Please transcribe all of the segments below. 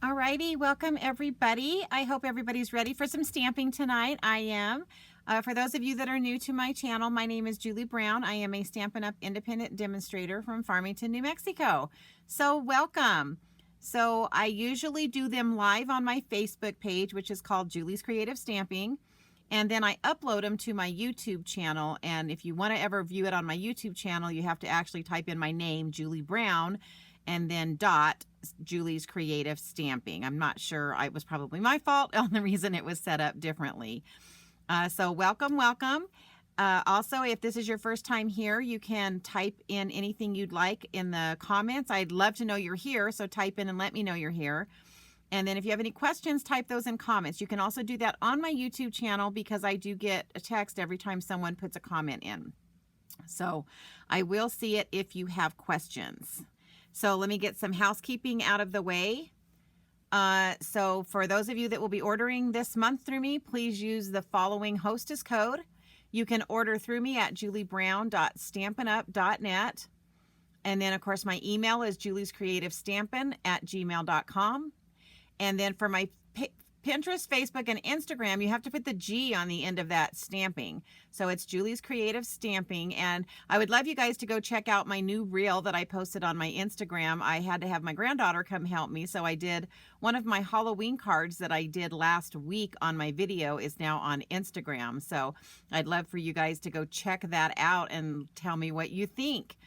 Alrighty, welcome everybody. I hope everybody's ready for some stamping tonight. I am. For those of you that are new to my channel, my name is Julie Brown. I am a Stampin' Up! Independent demonstrator from Farmington, New Mexico. So welcome. So I usually do them live on my Facebook page, which is called Julie's Creative Stamping. And then I upload them to my YouTube channel. And if you want to ever view it on my YouTube channel, you have to actually type in my name, Julie Brown, and then dot Julie's Creative Stamping. I'm not sure. It was probably my fault on the reason it was set up differently. So welcome. Also, if this is your first time here, you can type in anything you'd like in the comments. I'd love to know you're here, so type in and let me know you're here. And then if you have any questions, type those in comments. You can also do that on my YouTube channel because I do get a text every time someone puts a comment in. So I will see it if you have questions. So let me get some housekeeping out of the way. So for those of you that will be ordering this month through me, please use the following hostess code. You can order through me at juliebrown.stampinup.net. And then, of course, my email is juliescreativestampin@gmail.com. And then for my Pinterest, Facebook, and Instagram, you have to put the G on the end of that stamping. So it's Julie's Creative Stamping. And I would love you guys to go check out my new reel that I posted on my Instagram. I had to have my granddaughter come help me. So I did one of my Halloween cards that I did last week on my video is now on Instagram. So I'd love for you guys to go check that out and tell me what you think.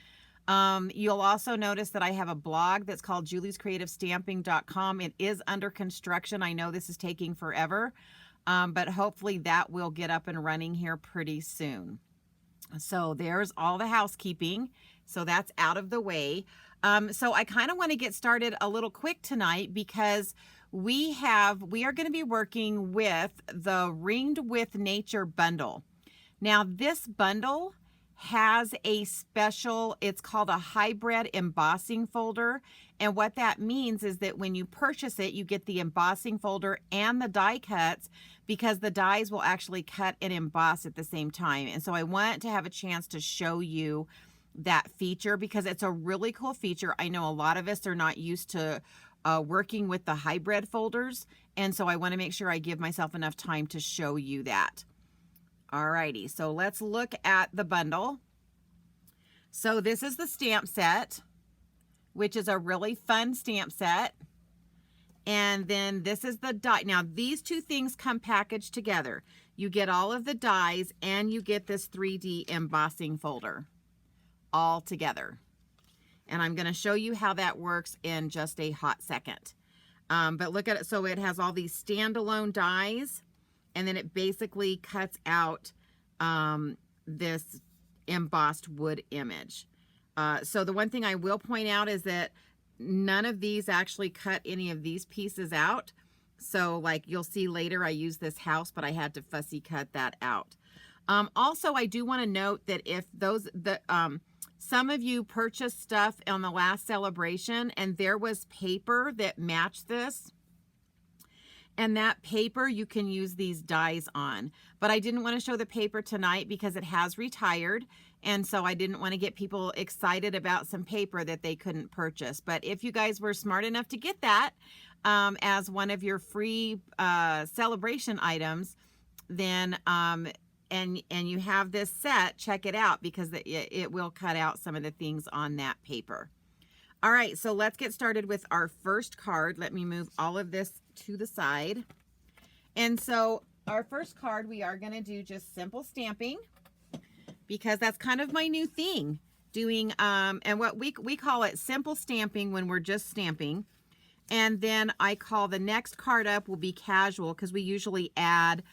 You'll also notice that I have a blog that's called juliescreativestamping.com. It is under construction. I know this is taking forever, but hopefully that will get up and running here pretty soon. So there's all the housekeeping. So that's out of the way. So I kind of want to get started a little quick tonight because we are going to be working with the Ringed with Nature bundle. Now this bundle has a special, it's called a hybrid embossing folder. And what that means is that when you purchase it, you get the embossing folder and the die cuts because the dies will actually cut and emboss at the same time. And so I want to have a chance to show you that feature because it's a really cool feature. I know a lot of us are not used to working with the hybrid folders. And so I want to make sure I give myself enough time to show you that. Alrighty, so let's look at the bundle. So this is the stamp set, which is a really fun stamp set. And then this is the die. Now these two things come packaged together. You get all of the dies and you get this 3D embossing folder all together. And I'm going to show you how that works in just a hot second. But look at it. So it has all these standalone dies. And then it basically cuts out this embossed wood image. So the one thing I will point out is that none of these actually cut any of these pieces out. So like you'll see later, I use this house, but I had to fussy cut that out. Also, I do want to note that if some of you purchased stuff on the last celebration and there was paper that matched this, and that paper you can use these dies on. But I didn't want to show the paper tonight because it has retired. And so I didn't want to get people excited about some paper that they couldn't purchase. But if you guys were smart enough to get that as one of your free celebration items, then and you have this set, check it out because it will cut out some of the things on that paper. All right, so let's get started with our first card. Let me move all of this to the side. And so our first card, we are going to do just simple stamping because that's kind of my new thing. Doing, and what we call it simple stamping when we're just stamping. And then I call the next card up will be casual because we usually add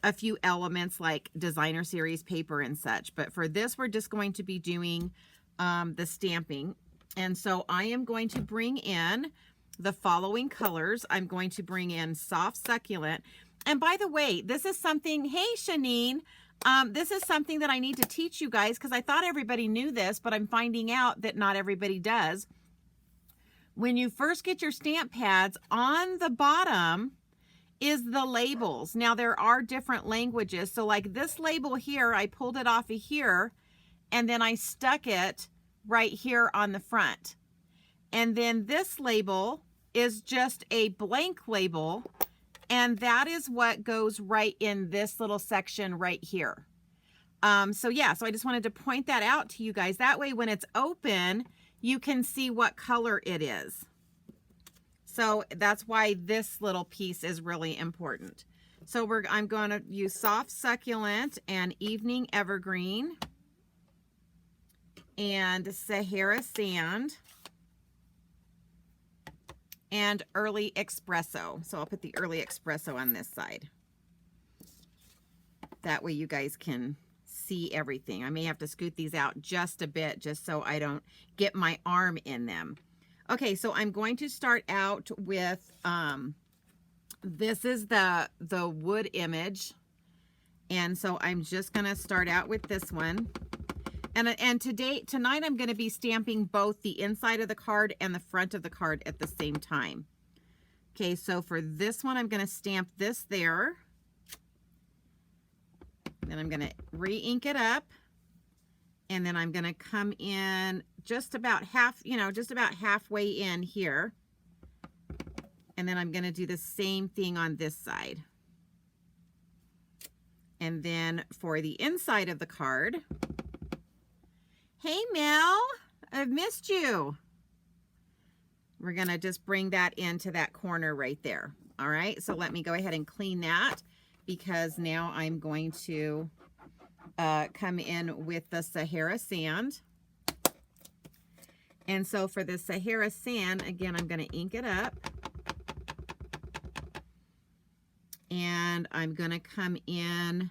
a few elements like designer series paper and such. But for this, we're just going to be doing the stamping. And so I am going to bring in the following colors. I'm going to bring in Soft Succulent. And by the way, this is something, hey Shanine, this is something that I need to teach you guys because I thought everybody knew this, but I'm finding out that not everybody does. When you first get your stamp pads, on the bottom is the labels. Now there are different languages. So like this label here, I pulled it off of here and then I stuck it right here on the front. And then this label is just a blank label, and that is what goes right in this little section right here. So yeah, so I just wanted to point that out to you guys. That way when it's open, you can see what color it is. So that's why this little piece is really important. So I'm going to use Soft Succulent and Evening Evergreen and Sahara Sand and Early Espresso. So I'll put the Early Espresso on this side. That way you guys can see everything. I may have to scoot these out just a bit just so I don't get my arm in them. Okay, so I'm going to start out with, this is the wood image. And so I'm just gonna start out with this one. And tonight I'm gonna be stamping both the inside of the card and the front of the card at the same time. Okay, so for this one, I'm gonna stamp this there. Then I'm gonna re-ink it up. And then I'm gonna come in just about just about halfway in here. And then I'm gonna do the same thing on this side. And then for the inside of the card, hey Mel, I've missed you. We're gonna just bring that into that corner right there. All right, so let me go ahead and clean that, because now I'm going to come in with the Sahara Sand. And so for the Sahara Sand, again, I'm gonna ink it up. And I'm gonna come in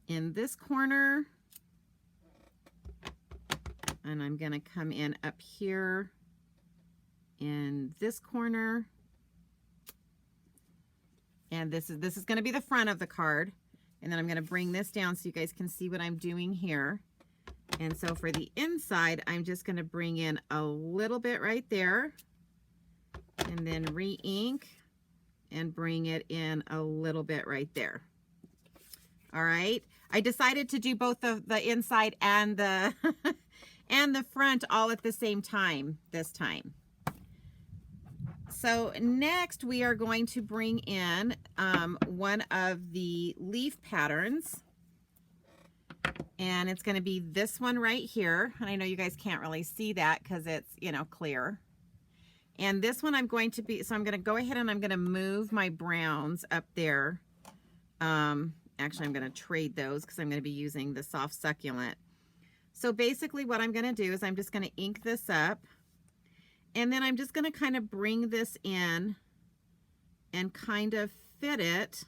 this corner. And I'm gonna come in up here in this corner. And this is gonna be the front of the card. And then I'm gonna bring this down so you guys can see what I'm doing here. And so for the inside, I'm just gonna bring in a little bit right there. And then re-ink and bring it in a little bit right there. All right. I decided to do both the inside and the and the front all at the same time this time. So next we are going to bring in one of the leaf patterns, and it's going to be this one right here. And I know you guys can't really see that because it's, clear. And this one I'm going to go ahead and I'm going to move my browns up there. Actually, I'm going to trade those because I'm going to be using the Soft Succulent. So basically what I'm going to do is I'm just going to ink this up, and then I'm just going to kind of bring this in and kind of fit it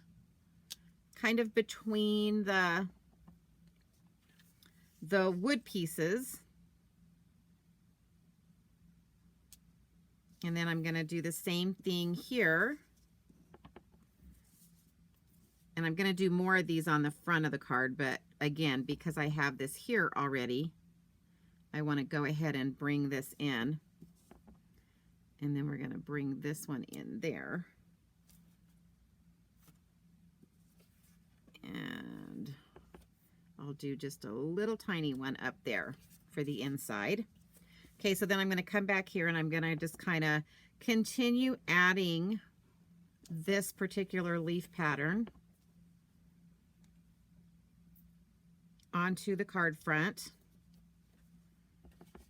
kind of between the wood pieces. And then I'm going to do the same thing here. And I'm going to do more of these on the front of the card, but again, because I have this here already, I want to go ahead and bring this in. And then we're going to bring this one in there. And I'll do just a little tiny one up there for the inside. Okay, so then I'm going to come back here and I'm going to just kind of continue adding this particular leaf pattern onto the card front.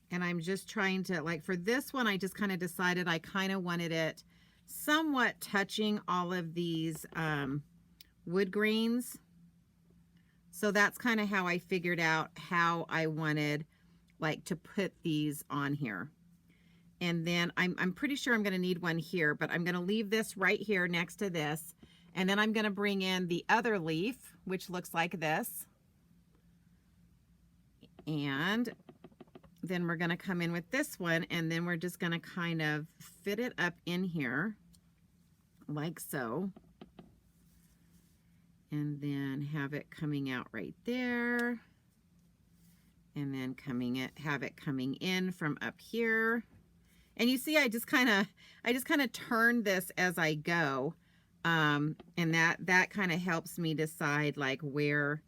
And I'm just trying to, like for this one, I just kind of decided I kind of wanted it somewhat touching all of these wood grains. So that's kind of how I figured out how I wanted like to put these on here. And then I'm pretty sure I'm going to need one here, but I'm going to leave this right here next to this. And then I'm going to bring in the other leaf, which looks like this. And then we're going to come in with this one, and then we're just going to kind of fit it up in here like so. And then have it coming out right there. And then have it coming in from up here. And you see, I just kind of turn this as I go. And that kind of helps me decide like where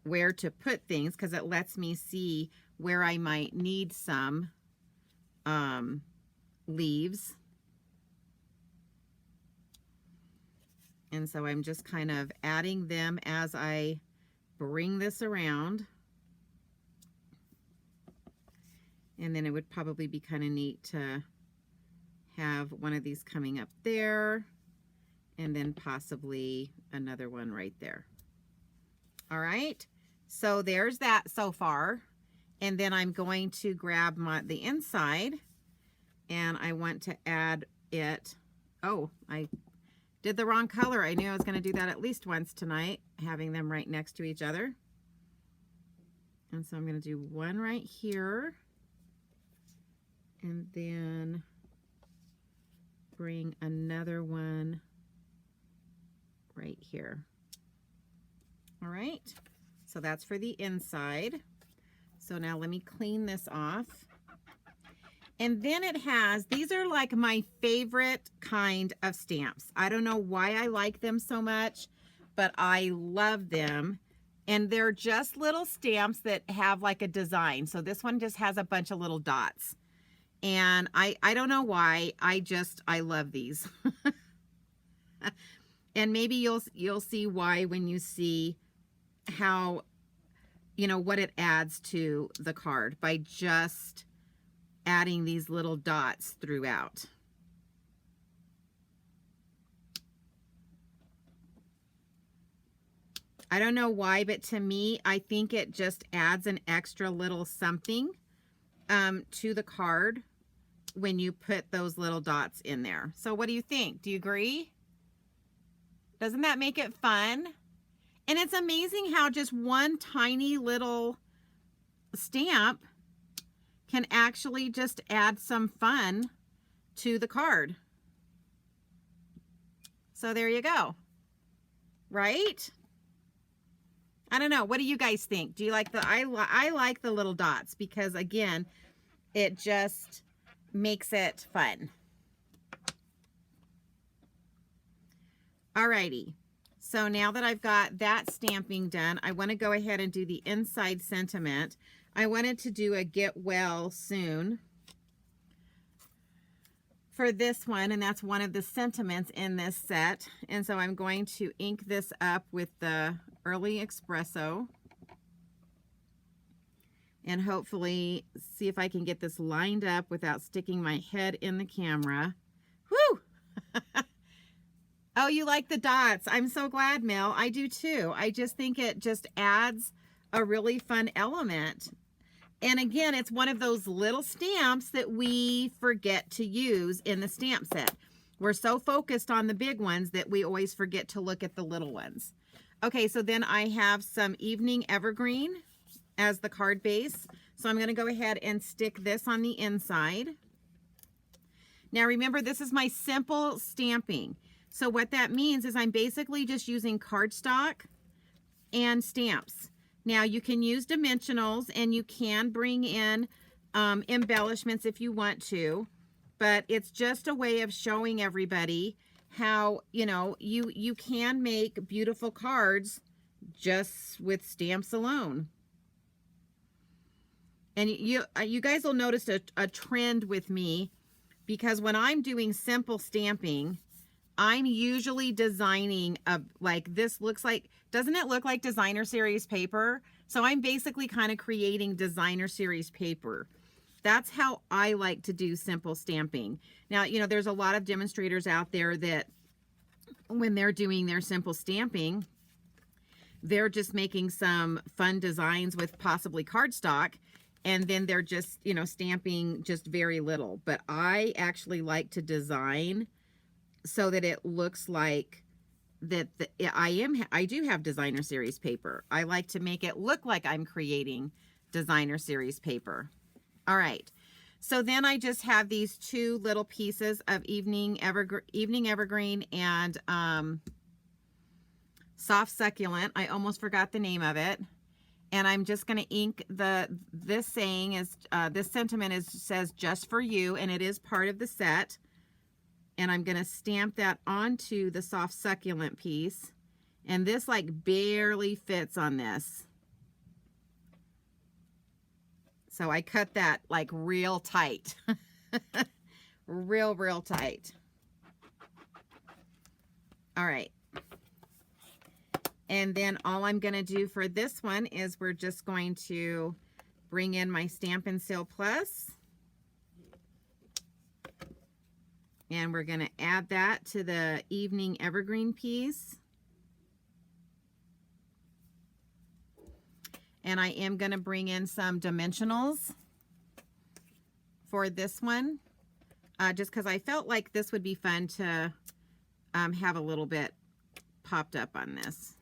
to put things, because it lets me see where I might need some leaves. And so I'm just kind of adding them as I bring this around. And then it would probably be kind of neat to have one of these coming up there, and then possibly another one right there. All right, so there's that so far. And then I'm going to grab the inside, and I want to add it. Oh, I did the wrong color. I knew I was going to do that at least once tonight, having them right next to each other. And so I'm going to do one right here, and then bring another one right here. All right, so that's for the inside. So now let me clean this off. And then it has, these are like my favorite kind of stamps. I don't know why I like them so much, but I love them. And they're just little stamps that have like a design. So this one just has a bunch of little dots. And I don't know why, I love these. And maybe you'll see why when you see how, you know, what it adds to the card by just adding these little dots throughout. I don't know why, but to me, I think it just adds an extra little something to the card when you put those little dots in there. So what do you think? Do you agree? Doesn't that make it fun? And it's amazing how just one tiny little stamp can actually just add some fun to the card. So there you go. Right? I don't know. What do you guys think? Do you like the, I like the little dots because again, it just makes it fun. Alrighty. So now that I've got that stamping done, I want to go ahead and do the inside sentiment. I wanted to do a get well soon for this one, and that's one of the sentiments in this set. And so I'm going to ink this up with the Early Espresso and hopefully see if I can get this lined up without sticking my head in the camera. Whew! Oh, you like the dots. I'm so glad, Mel. I do too. I just think it just adds a really fun element. And again, it's one of those little stamps that we forget to use in the stamp set. We're so focused on the big ones that we always forget to look at the little ones. Okay, so then I have some Evening Evergreen as the card base. So I'm going to go ahead and stick this on the inside. Now remember, this is my simple stamping. So what that means is I'm basically just using cardstock and stamps. Now you can use dimensionals and you can bring in embellishments if you want to, but it's just a way of showing everybody how, you know, you can make beautiful cards just with stamps alone. And you guys will notice a trend with me, because when I'm doing simple stamping, I'm usually designing like this looks like, doesn't it look like designer series paper? So I'm basically kind of creating designer series paper. That's how I like to do simple stamping. Now, you know, there's a lot of demonstrators out there that when they're doing their simple stamping, they're just making some fun designs with possibly cardstock, and then they're just, you know, stamping just very little. But I actually like to design so that it looks like that I do have designer series paper. I like to make it look like I'm creating designer series paper. All right. So then I just have these two little pieces of Evening Evergreen and Soft Succulent. I almost forgot the name of it. And I'm just going to ink this saying is, this sentiment says just for you, and it is part of the set. And I'm going to stamp that onto the Soft Succulent piece. And this like barely fits on this. So I cut that like real tight. real tight. All right. And then all I'm going to do for this one is we're just going to bring in my Stampin' Seal Plus. And we're going to add that to the evening evergreen piece. And I am going to bring in some dimensionals for this one, just because I felt like this would be fun to have a little bit popped up on this.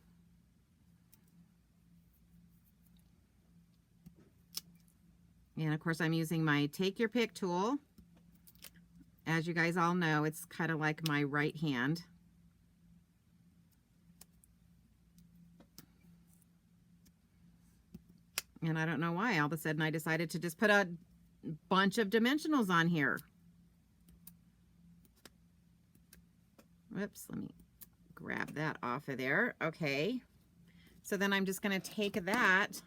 And of course I'm using my Take Your Pick tool. As you guys all know, it's kind of like my right hand. And I don't know why all of a sudden I decided to just put a bunch of dimensionals on here. Whoops, let me grab that off of there. Okay, so then I'm just going to take that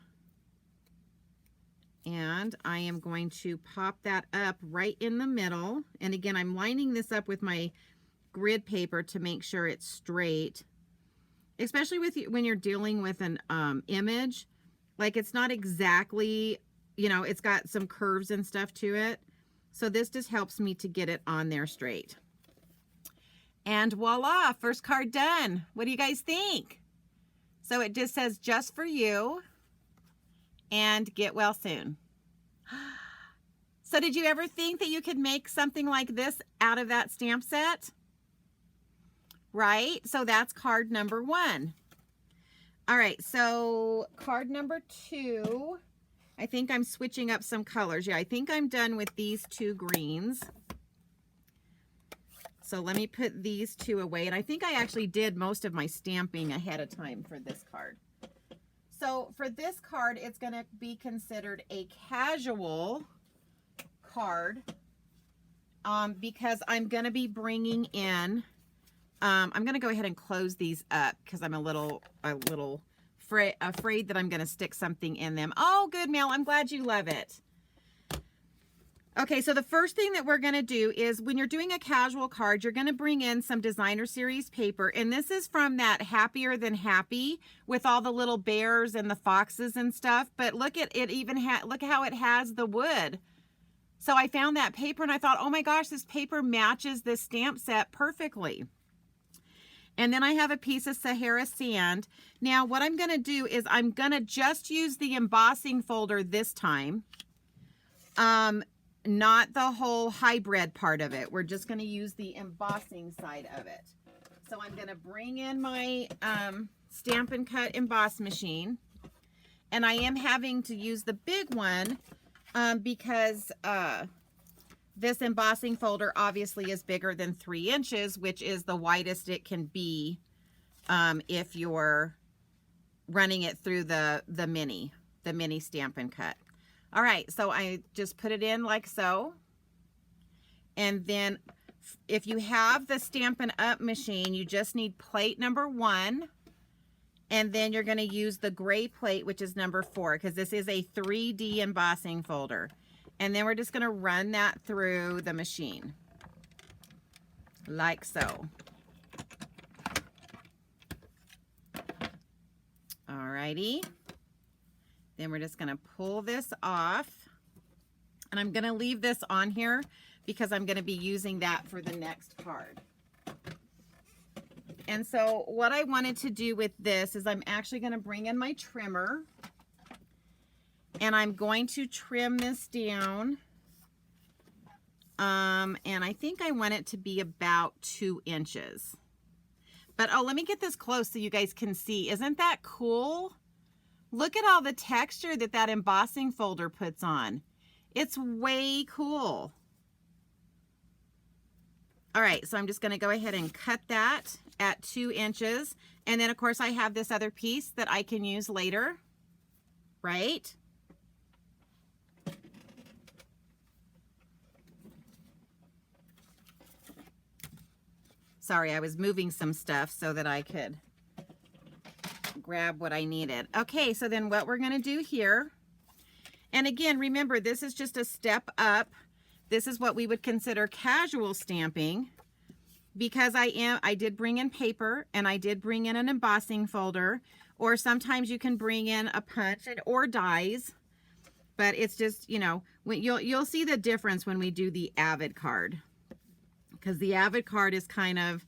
and I am going to pop that up right in the middle. And again, I'm lining this up with my grid paper to make sure it's straight, especially with when you're dealing with an image. Like, it's not exactly, you know, it's got some curves and stuff to it. So this just helps me to get it on there straight. And voila, first card done. What do you guys think? So it just says, just for you, and get well soon. So did you ever think that you could make something like this out of that stamp set? Right? So that's card number 1. All right, so card number 2, I think I'm switching up some colors. Yeah, I think I'm done with these 2 greens. So let me put these 2 away. And I think I actually did most of my stamping ahead of time for this card. So for this card, it's going to be considered a casual card because I'm going to be bringing in, I'm going to go ahead and close these up because I'm a little afraid that I'm going to stick something in them. Oh, good, Mel. I'm glad you love it. Okay, so the first thing that we're going to do is when you're doing a casual card, you're going to bring in some designer series paper. And this is from that Happier Than Happy with all the little bears and the foxes and stuff. But look at it, look how it has the wood. So I found that paper and I thought, oh my gosh, this paper matches this stamp set perfectly. And then I have a piece of Sahara sand. Now what I'm going to do is I'm going to just use the embossing folder this time. Not the whole hybrid part of it. We're just going to use the embossing side of it. So I'm going to bring in my Stampin' Cut emboss machine. And I am having to use the big one because this embossing folder obviously is bigger than 3 inches, which is the widest it can be if you're running it through the mini Stampin' Cut. All right, so I just put it in like so. And then if you have the Stampin' Up machine, you just need plate number 1. And then you're going to use the gray plate, which is number 4, because this is a 3D embossing folder. And then we're just going to run that through the machine. Like so. All righty. Then we're just going to pull this off. And I'm going to leave this on here because I'm going to be using that for the next card. And so what I wanted to do with this is I'm actually going to bring in my trimmer. And I'm going to trim this down. And I think I want it to be about 2 inches. But oh, let me get this close so you guys can see. Isn't that cool? Look at all the texture that that embossing folder puts on. It's way cool. All right, so I'm just going to go ahead and cut that at 2 inches. And then, of course, I have this other piece that I can use later, right? Sorry, I was moving some stuff so that I could grab what I needed. Okay, so then what we're going to do here, and again, remember, this is just a step up this is what we would consider casual stamping, because I did bring in paper and I did bring in an embossing folder, or sometimes you can bring in a punch or dies, but it's just, you know, when you'll see the difference when we do the Avid card, because the Avid card is kind of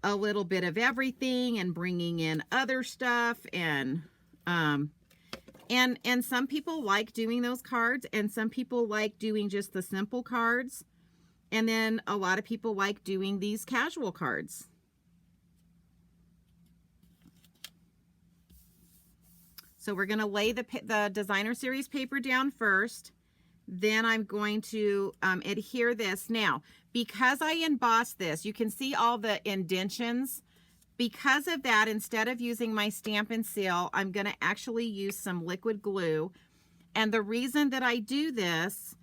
a little bit of everything and bringing in other stuff, and some people like doing those cards, and some people like doing just the simple cards. And then a lot of people like doing these casual cards. So we're going to lay the designer series paper down first. Then I'm going to adhere this. Now, because I embossed this, you can see all the indentions. Because of that, instead of using my Stampin' Seal, I'm going to actually use some liquid glue. And the reason that I do this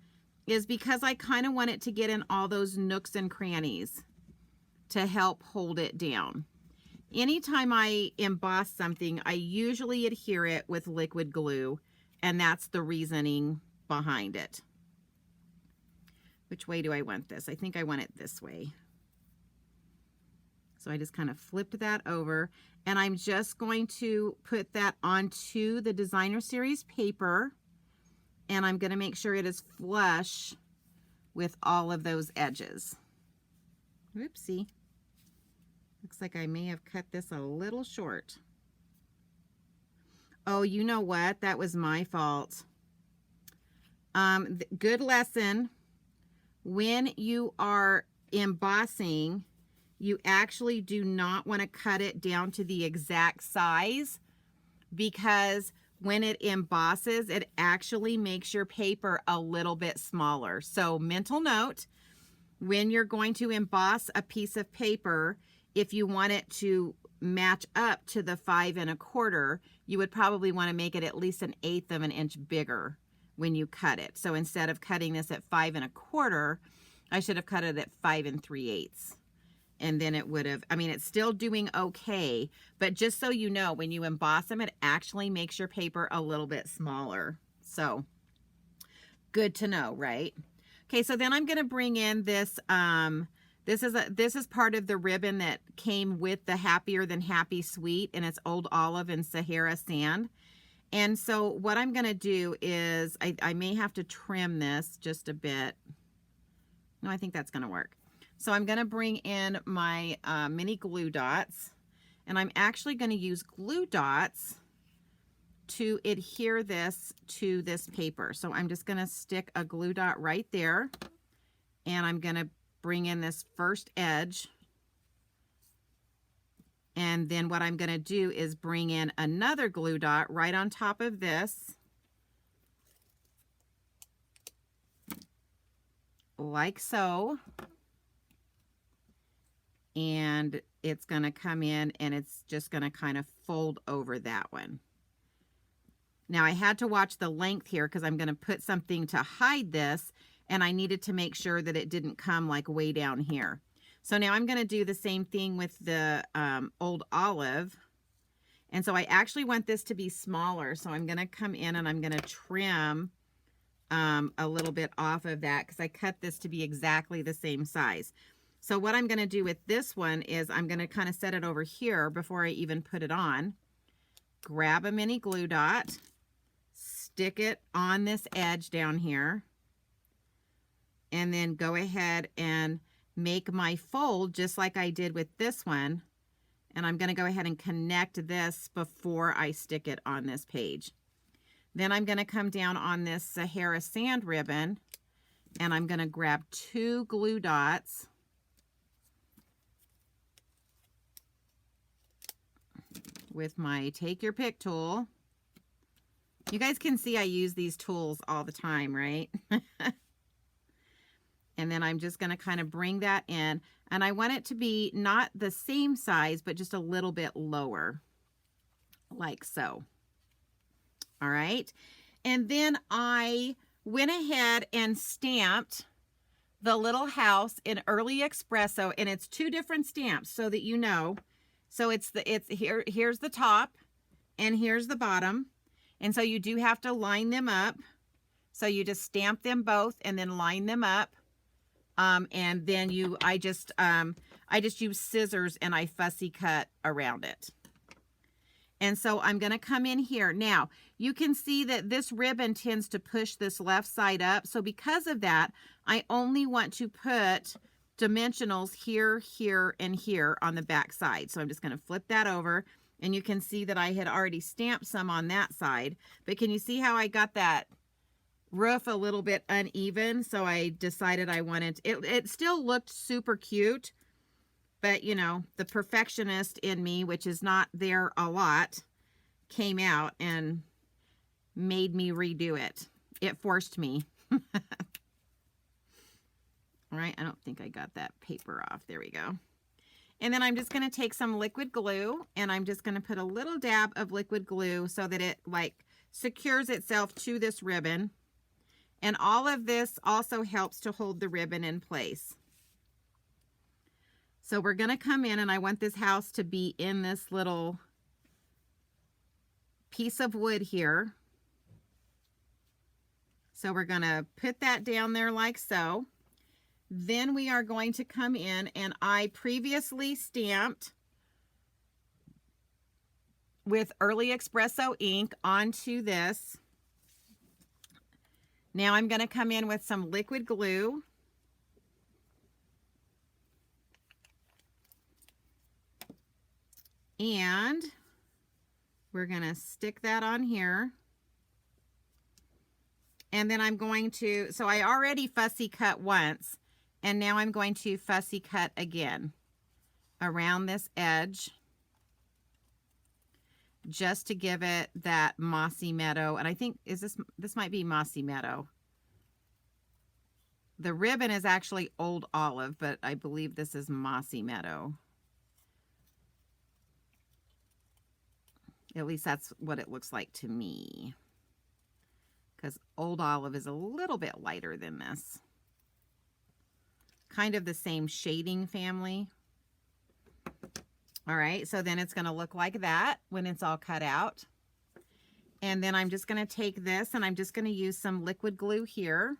is because I kind of want it to get in all those nooks and crannies to help hold it down. Anytime I emboss something, I usually adhere it with liquid glue, and that's the reasoning behind it. Which way do I want this? I think I want it this way. So I just kind of flipped that over, and I'm just going to put that onto the designer series paper. And I'm going to make sure it is flush with all of those edges. Oopsie. Looks like I may have cut this a little short. Oh, you know what? That was my fault. Good lesson. When you are embossing, you actually do not want to cut it down to the exact size, because when it embosses, it actually makes your paper a little bit smaller. So mental note, when you're going to emboss a piece of paper, if you want it to match up to the 5 1/4, you would probably want to make it at least 1/8 of an inch bigger when you cut it. So instead of cutting this at 5 1/4, I should have cut it at 5 3/8. And then it would have, I mean, it's still doing okay, but just so you know, when you emboss them, it actually makes your paper a little bit smaller. So good to know, right? Okay, so then I'm going to bring in this, this is part of the ribbon that came with the Happier Than Happy suite, and it's Old Olive and Sahara Sand. And so what I'm going to do is, I may have to trim this just a bit. No, I think that's going to work. So I'm going to bring in my mini glue dots, and I'm actually going to use glue dots to adhere this to this paper. So I'm just going to stick a glue dot right there, and I'm going to bring in this first edge. And then what I'm going to do is bring in another glue dot right on top of this, like so. And it's going to come in, and it's just going to kind of fold over that one. Now I had to watch the length here because I'm going to put something to hide this, and I needed to make sure that it didn't come like way down here. So now I'm going to do the same thing with the Old Olive. And so I actually want this to be smaller. So I'm going to come in and I'm going to trim a little bit off of that, because I cut this to be exactly the same size. So what I'm going to do with this one is I'm going to kind of set it over here before I even put it on. Grab a mini glue dot, stick it on this edge down here, and then go ahead and make my fold just like I did with this one. And I'm going to go ahead and connect this before I stick it on this page. Then I'm going to come down on this Sahara Sand ribbon, and I'm going to grab 2 glue dots, with my take your pick tool. You guys can see I use these tools all the time, right? And then I'm just going to kind of bring that in, and I want it to be not the same size, but just a little bit lower, like so. All right. And then I went ahead and stamped the little house in Early Espresso, and it's 2 different stamps so that you know. So here's the top and here's the bottom. And so you do have to line them up So you just stamp them both and then line them up. And then I just use scissors and I fussy cut around it. And so I'm going to come in here. Now, you can see that this ribbon tends to push this left side up. So because of that, I only want to put dimensionals here, here, and here on the back side. So I'm just going to flip that over. And you can see that I had already stamped some on that side. But can you see how I got that roof a little bit uneven? So I decided I wanted, it still looked super cute. But, you know, the perfectionist in me, which is not there a lot, came out and made me redo it. It forced me. All right, I don't think I got that paper off. There we go. And then I'm just going to take some liquid glue, and I'm just going to put a little dab of liquid glue so that it, like, secures itself to this ribbon. And all of this also helps to hold the ribbon in place. So we're going to come in, and I want this house to be in this little piece of wood here. So we're going to put that down there like so. Then we are going to come in, and I previously stamped with Early Espresso ink onto this. Now I'm going to come in with some liquid glue. And we're going to stick that on here. And then I'm going to, so I already fussy cut once, and now I'm going to fussy cut again around this edge, just to give it that mossy meadow. And I think, this might be mossy meadow. The ribbon is actually old olive, but I believe this is mossy meadow. At least that's what it looks like to me. Because old olive is a little bit lighter than this. Kind of the same shading family. All right, so then it's going to look like that when it's all cut out. And then I'm just going to take this, and I'm just going to use some liquid glue here.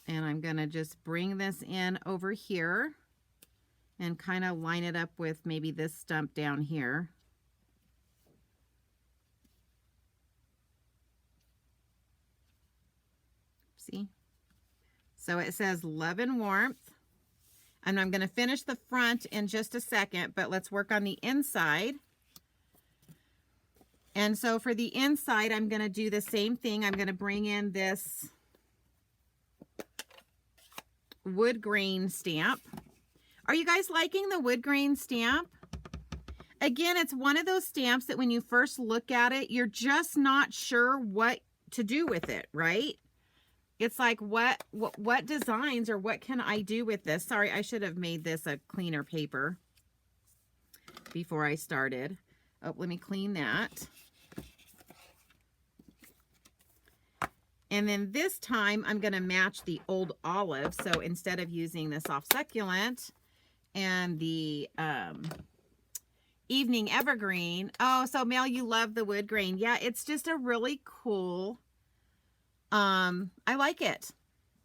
And I'm going to just bring this in over here and kind of line it up with maybe this stump down here. See? So it says love and warmth. And I'm going to finish the front in just a second, but let's work on the inside. And so for the inside, I'm going to do the same thing. I'm going to bring in this wood grain stamp. Are you guys liking the wood grain stamp? Again, it's one of those stamps that when you first look at it, you're just not sure what to do with it, right? It's like, what designs or what can I do with this? Sorry, I should have made this a cleaner paper before I started. Oh, let me clean that. And then this time I'm going to match the old olive. So instead of using the soft succulent and the evening evergreen. Oh, so Mel, you love the wood grain. Yeah, it's just a really cool, I like it.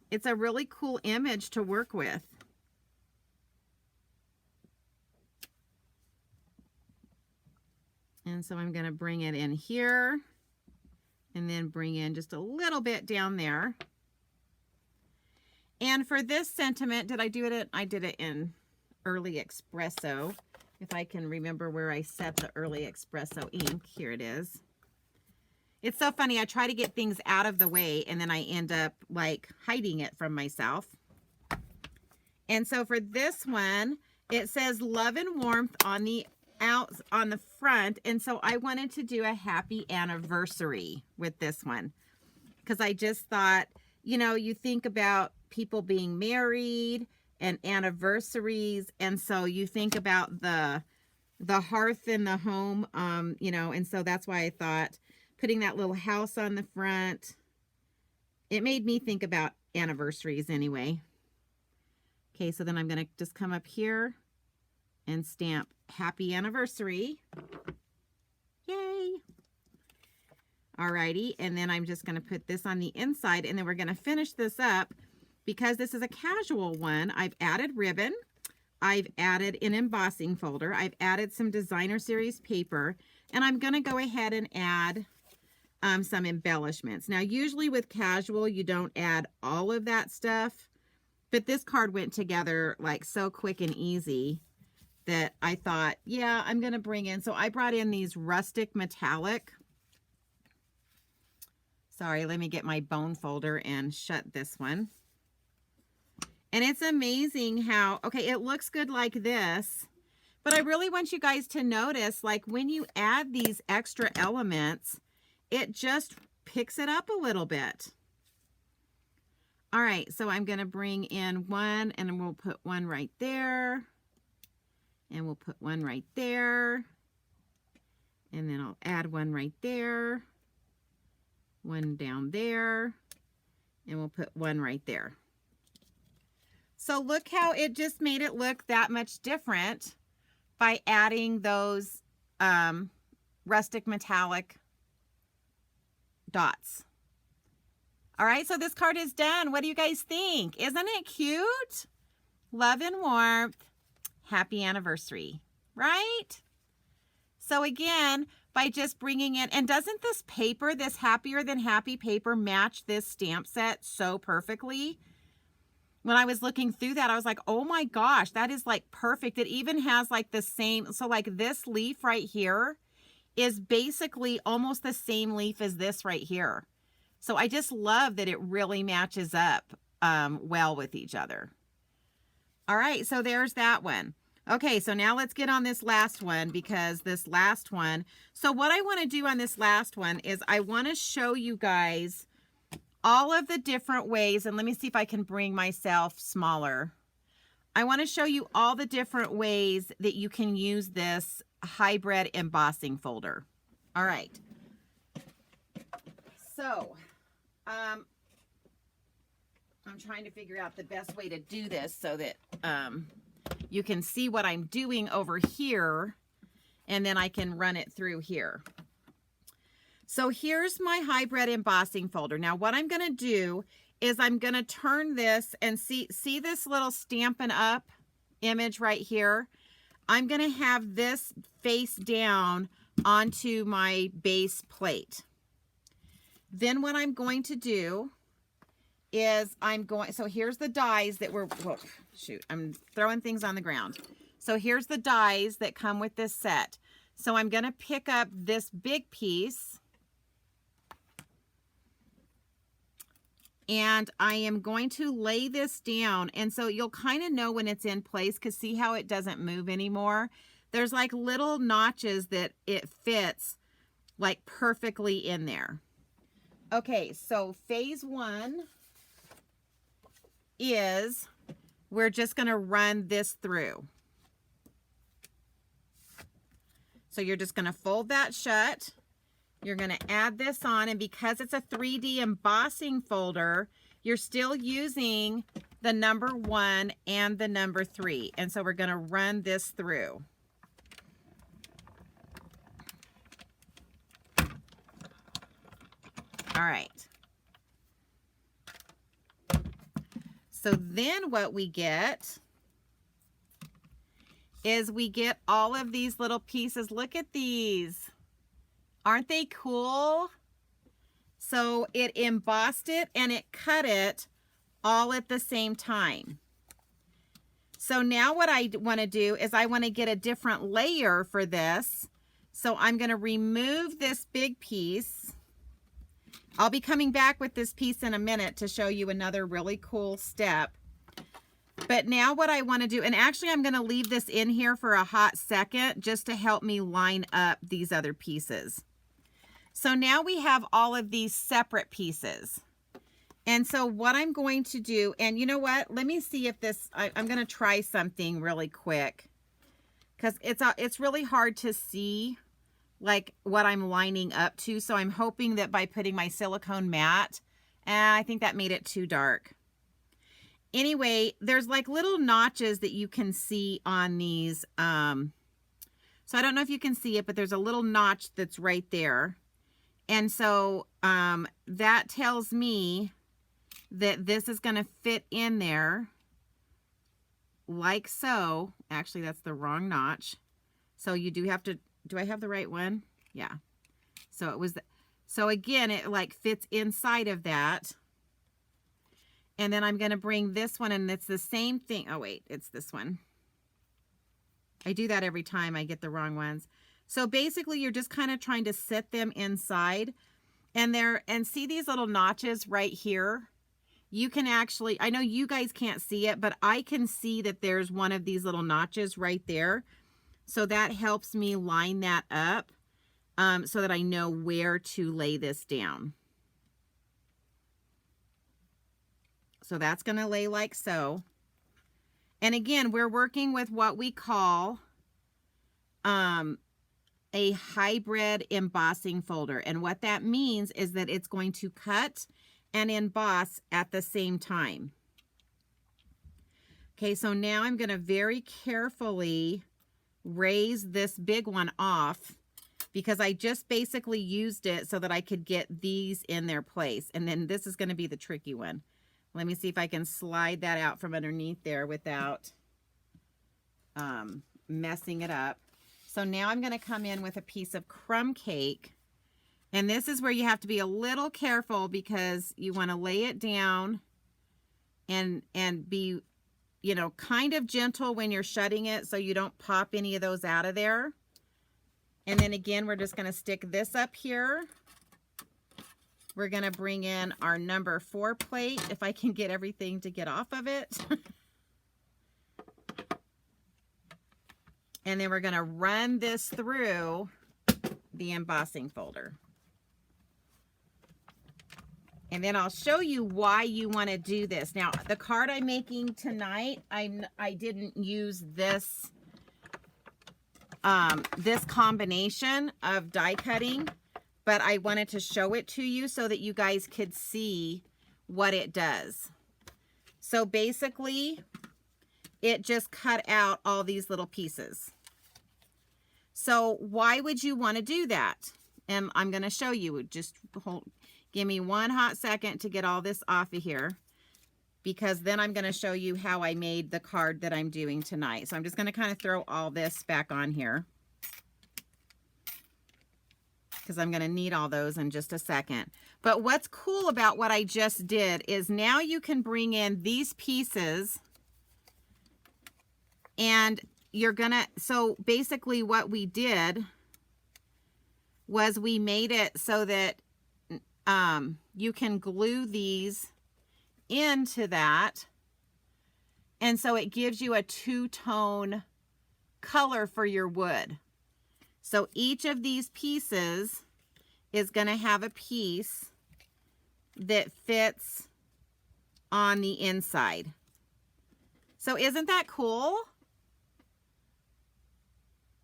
It's a really cool image to work with. And so I'm going to bring it in here. And then bring in just a little bit down there. And for this sentiment, did I do it? I did it in Early Espresso. If I can remember where I set the Early Espresso ink. Here it is. It's so funny. I try to get things out of the way, and then I end up like hiding it from myself. And so for this one, it says love and warmth on the front, and so I wanted to do a happy anniversary with this one because I just thought, you know, you think about people being married and anniversaries, and so you think about the hearth in the home, you know, and so that's why I thought putting that little house on the front, it made me think about anniversaries anyway. Okay, so then I'm going to just come up here and stamp happy anniversary. Yay. Alrighty, and then I'm just going to put this on the inside, and then we're going to finish this up. Because this is a casual one, I've added ribbon, I've added an embossing folder, I've added some designer series paper, and I'm going to go ahead and add some embellishments. Now, usually with casual, you don't add all of that stuff, but this card went together like so quick and easy that I thought, yeah, I'm going to bring in. So I brought in these rustic metallic. Sorry, let me get my bone folder and shut this one. And it's amazing how, okay, it looks good like this, but I really want you guys to notice, like when you add these extra elements, it just picks it up a little bit. All right, so I'm going to bring in one, and we'll put one right there, and we'll put one right there, and then I'll add one right there, one down there, and we'll put one right there. So look how it just made it look that much different by adding those rustic metallic dots. All right, so this card is done. What do you guys think? Isn't it cute? Love and warmth. Happy anniversary, right? So again, by just bringing in, and doesn't this paper, this Happier Than Happy paper, match this stamp set so perfectly? When I was looking through that, I was like, oh my gosh, that is like perfect. It even has like the same, so like this leaf right here is basically almost the same leaf as this right here. So I just love that it really matches up well with each other. All right, so there's that one. Okay, so now let's get on this last one, because this last one, so what I want to do on this last one is I want to show you guys all of the different ways, and let me see if I can bring myself smaller. I want to show you all the different ways that you can use this hybrid embossing folder. All right. So, I'm trying to figure out the best way to do this so that you can see what I'm doing over here, and then I can run it through here. So here's my hybrid embossing folder. Now what I'm going to do is I'm going to turn this and see this little Stampin' Up image right here. I'm going to have this face down onto my base plate. Then what I'm going to do is so here's the dies that were, whoa, shoot, I'm throwing things on the ground. So here's the dies that come with this set. So I'm going to pick up this big piece, and I am going to lay this down. And so you'll kind of know when it's in place, because see how it doesn't move anymore? There's like little notches that it fits like perfectly in there. Okay, so phase one is we're just going to run this through. So you're just going to fold that shut. You're going to add this on, and because it's a 3D embossing folder, you're still using the number 1 and the number 3. And so we're going to run this through. All right. So then what we get is we get all of these little pieces. Look at these. Aren't they cool? So it embossed it and it cut it all at the same time. So now what I want to do is I want to get a different layer for this. So I'm going to remove this big piece. I'll be coming back with this piece in a minute to show you another really cool step. But now what I want to do, and actually I'm going to leave this in here for a hot second just to help me line up these other pieces. So now we have all of these separate pieces. And so what I'm going to do, and you know what? Let me see if this, I'm going to try something really quick, because it's really hard to see like what I'm lining up to. So I'm hoping that by putting my silicone matte, I think that made it too dark. anyway, there's like little notches that you can see on these. So I don't know if you can see it, but there's a little notch that's right there. And so that tells me that this is going to fit in there like so. Actually, that's the wrong notch. So you do have to, do I have the right one? Yeah. So it was, so again, it like fits inside of that. And then I'm going to bring this one, and it's the same thing. Oh, wait, it's this one. I do that every time I get the wrong ones. So basically, you're just kind of trying to set them inside. And see these little notches right here? You can actually, I know you guys can't see it, but I can see that there's one of these little notches right there. So that helps me line that up so that I know where to lay this down. So that's going to lay like so. And again, we're working with what we call a hybrid embossing folder. And what that means is that it's going to cut and emboss at the same time. Okay, so now I'm going to very carefully raise this big one off because I just basically used it so that I could get these in their place. And then this is going to be the tricky one. Let me see if I can slide that out from underneath there without messing it up. So now I'm going to come in with a piece of crumb cake. And this is where you have to be a little careful because you want to lay it down and be, you know, kind of gentle when you're shutting it so you don't pop any of those out of there. And then again, we're just going to stick this up here. We're going to bring in our number 4 plate, if I can get everything to get off of it. And then we're going to run this through the embossing folder. And then I'll show you why you want to do this. Now, the card I'm making tonight, I didn't use this, this combination of die cutting, but I wanted to show it to you so that you guys could see what it does. So basically, it just cut out all these little pieces. So why would you want to do that? And I'm going to show you. Just give me one hot second to get all this off of here, because then I'm going to show you how I made the card that I'm doing tonight. So I'm just going to kind of throw all this back on here, because I'm going to need all those in just a second. But what's cool about what I just did is now you can bring in these pieces and you're going to, so basically what we did was we made it so that you can glue these into that. And so it gives you a two-tone color for your wood. So each of these pieces is going to have a piece that fits on the inside. So isn't that cool?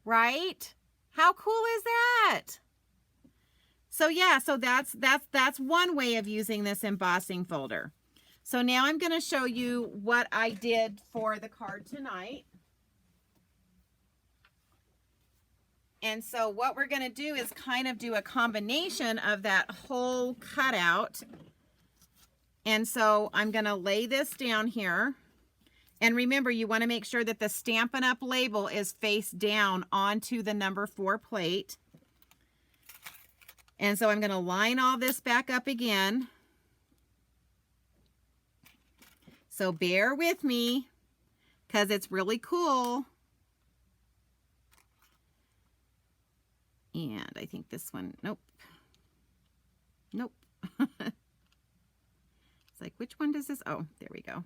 Right? How cool is that? So yeah, so that's one way of using this embossing folder. So now I'm going to show you what I did for the card tonight. And so what we're going to do is kind of do a combination of that whole cutout. And so I'm going to lay this down here. And remember, you want to make sure that the Stampin' Up! Label is face down onto the number 4 plate. And so I'm going to line all this back up again. So bear with me, because it's really cool. And I think this one, nope. Nope. It's like, which one does this? Oh, there we go.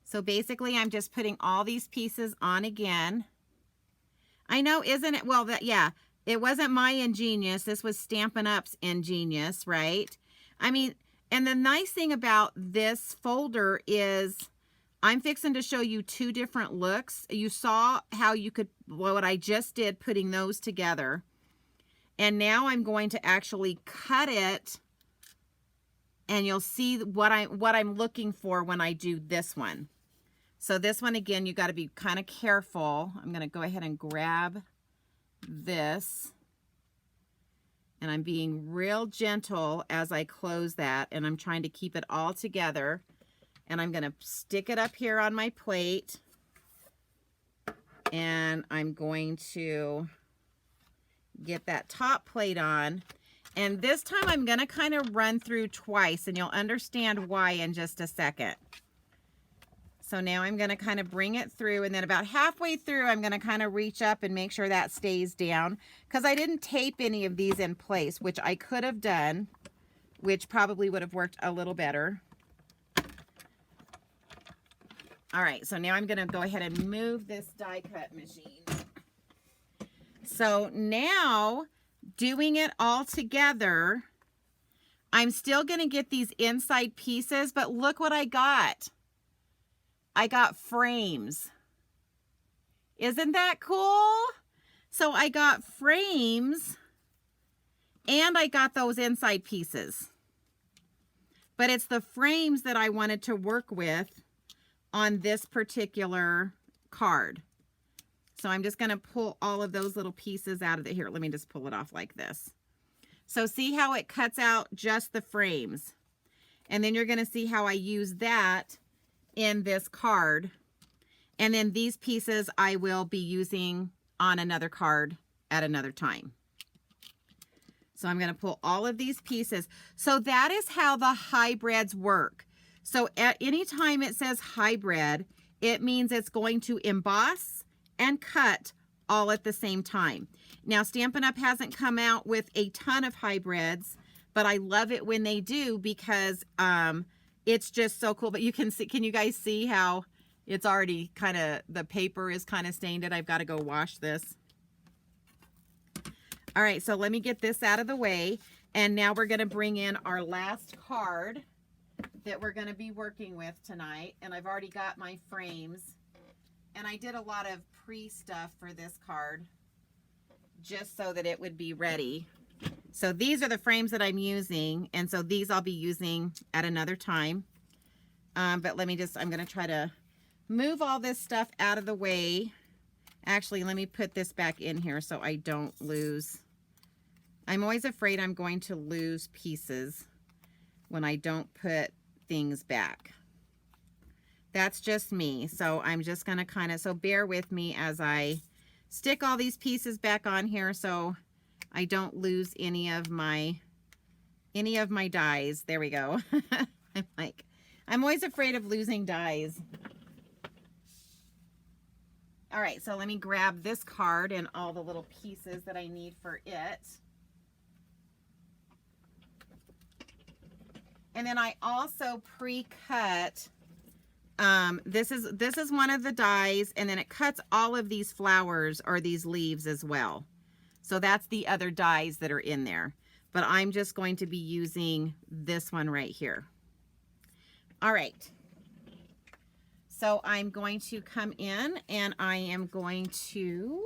So basically, I'm just putting all these pieces on again. I know, isn't it? Well, yeah, it wasn't my ingenious. This was Stampin' Up's ingenious, right? I mean, and the nice thing about this folder is I'm fixing to show you 2 different looks. You saw how you could, well, what I just did putting those together. And now I'm going to actually cut it and you'll see what I'm looking for when I do this one. So this one, again, you got to be kind of careful. I'm going to go ahead and grab this, and I'm being real gentle as I close that, and I'm trying to keep it all together. And I'm going to stick it up here on my plate, and I'm going to get that top plate on. And this time I'm going to kind of run through twice, and you'll understand why in just a second. So now I'm going to kind of bring it through, and then about halfway through I'm going to kind of reach up and make sure that stays down, because I didn't tape any of these in place, which I could have done, which probably would have worked a little better. All right, so now I'm going to go ahead and move this die cut machine. So now, doing it all together, I'm still going to get these inside pieces, but look what I got. I got frames. Isn't that cool? So I got frames, and I got those inside pieces. But it's the frames that I wanted to work with on this particular card. So I'm just going to pull all of those little pieces out of it. Here, let me just pull it off like this. So see how it cuts out just the frames. And then you're going to see how I use that in this card. And then these pieces I will be using on another card at another time. So I'm going to pull all of these pieces. So that is how the hybrids work. So at any time it says hybrid, it means it's going to emboss and cut all at the same time. Now, Stampin' Up! Hasn't come out with a ton of hybrids, but I love it when they do, because it's just so cool. But you can see, can you guys see how it's already kind of, the paper is kind of stained it? I've got to go wash this. All right, so let me get this out of the way. And now we're going to bring in our last card that we're going to be working with tonight. And I've already got my frames. And I did a lot of pre-stuff for this card just so that it would be ready. So these are the frames that I'm using. And so these I'll be using at another time. But let me just, I'm going to try to move all this stuff out of the way. Actually, let me put this back in here so I don't lose. I'm always afraid I'm going to lose pieces when I don't put things back. That's just me. So I'm just going to kind of, so bear with me as I stick all these pieces back on here so I don't lose any of my dies. There we go. I'm always afraid of losing dies. All right, so let me grab this card and all the little pieces that I need for it. And then I also pre-cut, this is one of the dies, and then it cuts all of these flowers or these leaves as well. So that's the other dies that are in there. But I'm just going to be using this one right here. All right. So I'm going to come in and I am going to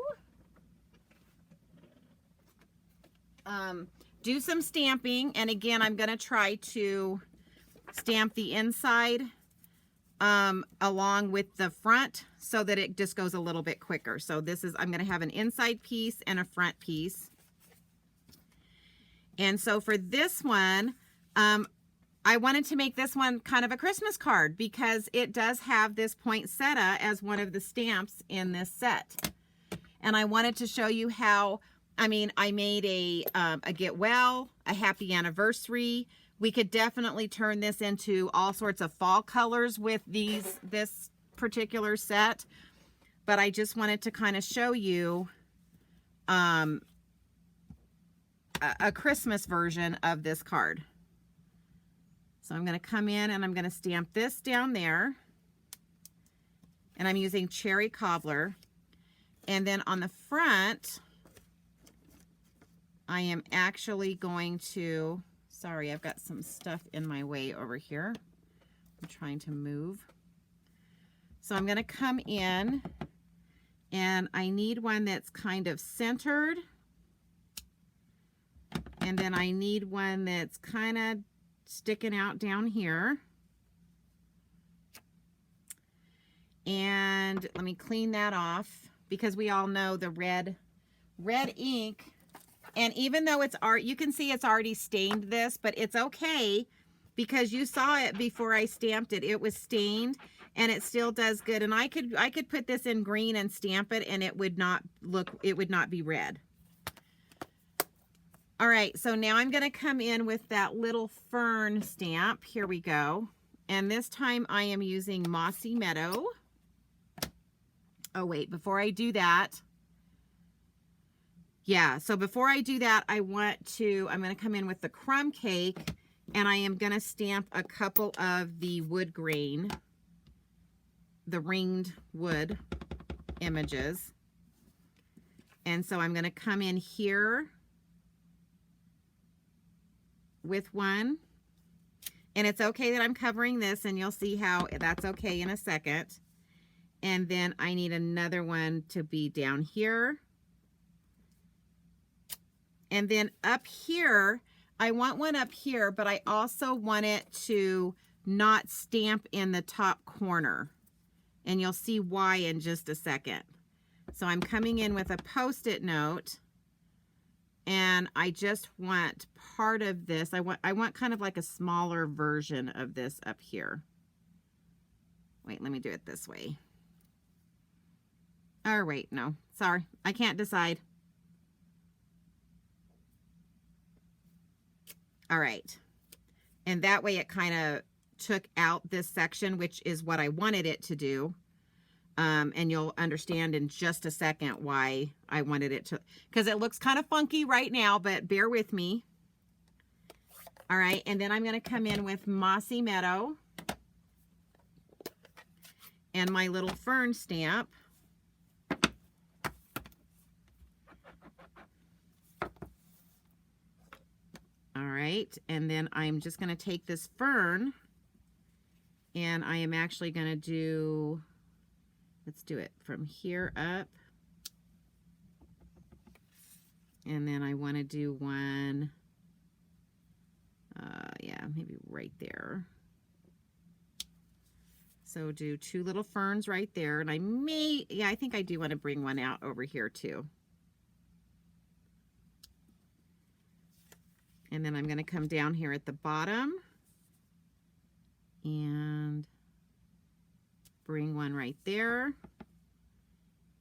do some stamping. And again, I'm going to try to stamp the inside along with the front so that it just goes a little bit quicker. So this is, I'm going to have an inside piece and a front piece. And so for this one, I wanted to make this one kind of a Christmas card because it does have this poinsettia as one of the stamps in this set. And I wanted to show you how, I mean, I made a get well, a happy anniversary. We could definitely turn this into all sorts of fall colors with this particular set. But I just wanted to kind of show you a Christmas version of this card. So I'm going to come in and I'm going to stamp this down there. And I'm using Cherry Cobbler. And then on the front, I am actually going to, sorry, I've got some stuff in my way over here. I'm trying to move. So I'm going to come in and I need one that's kind of centered. And then I need one that's kind of sticking out down here. And let me clean that off because we all know the red ink. And even though it's you can see it's already stained this, but it's okay because you saw it before I stamped it. It was stained and it still does good. And I could put this in green and stamp it and it would not be red. All right, so now I'm going to come in with that little fern stamp. Here we go. And this time I am using Mossy Meadow. Oh, wait, before I do that, yeah, so before I do that, I'm going to come in with the crumb cake, and I am going to stamp a couple of the wood grain, the ringed wood images. And so I'm going to come in here with one. And it's okay that I'm covering this, and you'll see how that's okay in a second. And then I need another one to be down here. And then up here, I want one up here, but I also want it to not stamp in the top corner. And you'll see why in just a second. So I'm coming in with a Post-it note, and I just want part of this. I want kind of like a smaller version of this up here. Wait, let me do it this way. Oh, wait, no, sorry, I can't decide. All right, and that way it kind of took out this section, which is what I wanted it to do. And you'll understand in just a second why I wanted it to, because it looks kind of funky right now, but bear with me. All right, and then I'm going to come in with Mossy Meadow and my little fern stamp. All right, and then I'm just going to take this fern, and I am actually going to do, let's do it from here up. And then I want to do one, yeah, maybe right there. So do two little ferns right there. And I may, yeah, I think I do want to bring one out over here too. And then I'm going to come down here at the bottom and bring one right there,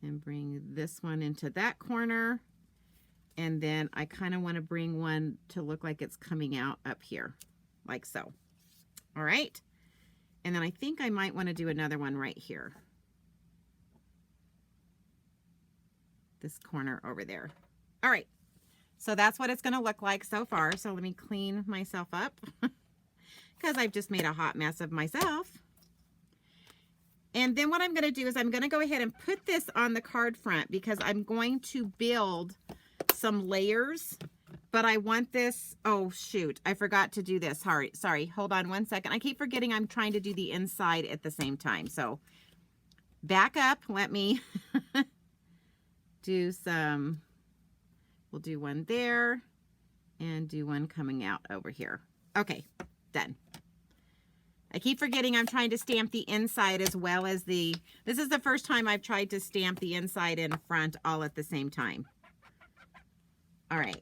and bring this one into that corner. And then I kind of want to bring one to look like it's coming out up here, like so. All right. And then I think I might want to do another one right here. This corner over there. All right. So that's what it's going to look like so far. So let me clean myself up because I've just made a hot mess of myself. And then what I'm going to do is I'm going to go ahead and put this on the card front because I'm going to build some layers, but I want this, oh shoot, I forgot to do this. Sorry, hold on one second. I keep forgetting I'm trying to do the inside at the same time. So back up, let me do some, we'll do one there and do one coming out over here. Okay, done. I keep forgetting I'm trying to stamp the inside as well as this is the first time I've tried to stamp the inside and front all at the same time. All right.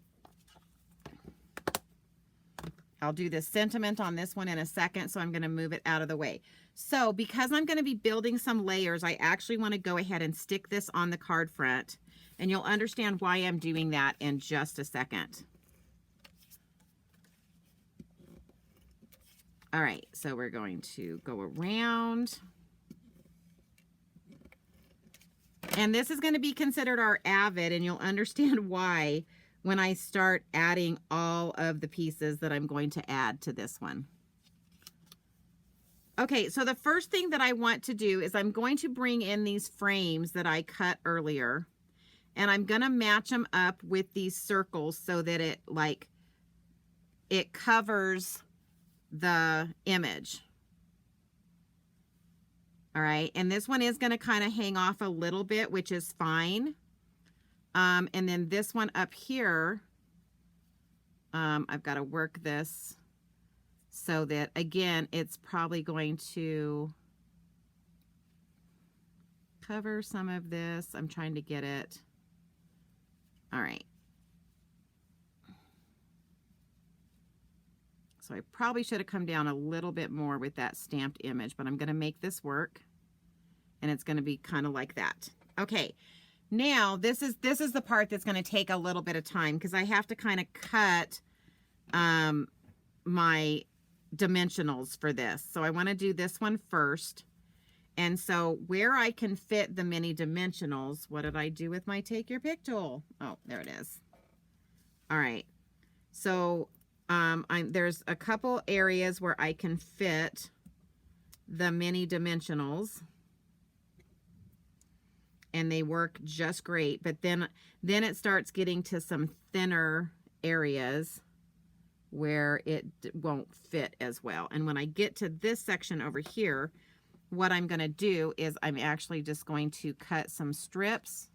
I'll do the sentiment on this one in a second, so I'm going to move it out of the way. So because I'm going to be building some layers, I actually want to go ahead and stick this on the card front, and you'll understand why I'm doing that in just a second. All right, so we're going to go around. And this is going to be considered our avid, and you'll understand why when I start adding all of the pieces that I'm going to add to this one. Okay, so the first thing that I want to do is I'm going to bring in these frames that I cut earlier, and I'm going to match them up with these circles so that it covers the image. All right, and this one is going to kind of hang off a little bit, which is fine. And then this one up here, I've got to work this so that, again, it's probably going to cover some of this. I'm trying to get it. All right. So I probably should have come down a little bit more with that stamped image, but I'm going to make this work, and it's going to be kind of like that. Okay. Now this is the part that's going to take a little bit of time, because I have to kind of cut my dimensionals for this. So I want to do this one first. And so where I can fit the mini dimensionals, what did I do with my Take Your Pick tool? Oh, there it is. All right. So there's a couple areas where I can fit the mini dimensionals, and they work just great. But then it starts getting to some thinner areas where it won't fit as well. And when I get to this section over here, what I'm going to do is I'm actually just going to cut some strips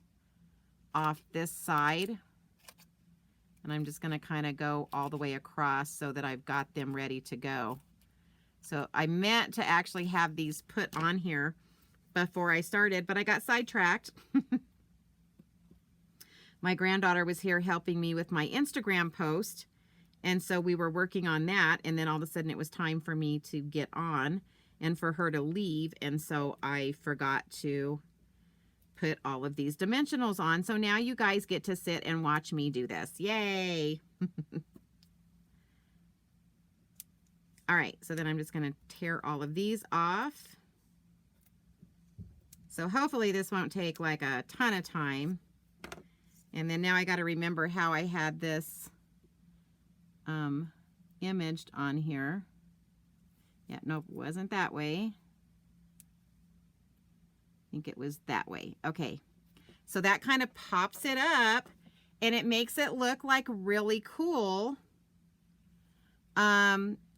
off this side, and I'm just going to kind of go all the way across so that I've got them ready to go. So I meant to actually have these put on here before I started, but I got sidetracked. My granddaughter was here helping me with my Instagram post, and so we were working on that, and then all of a sudden it was time for me to get on and for her to leave, and so I forgot to put all of these dimensionals on. So now you guys get to sit and watch me do this. Yay! All right, so then I'm just going to tear all of these off. So hopefully this won't take like a ton of time. And then now I got to remember how I had this imaged on here. Yeah, nope, it wasn't that way. I think it was that way. Okay, so that kind of pops it up, and it makes it look like really cool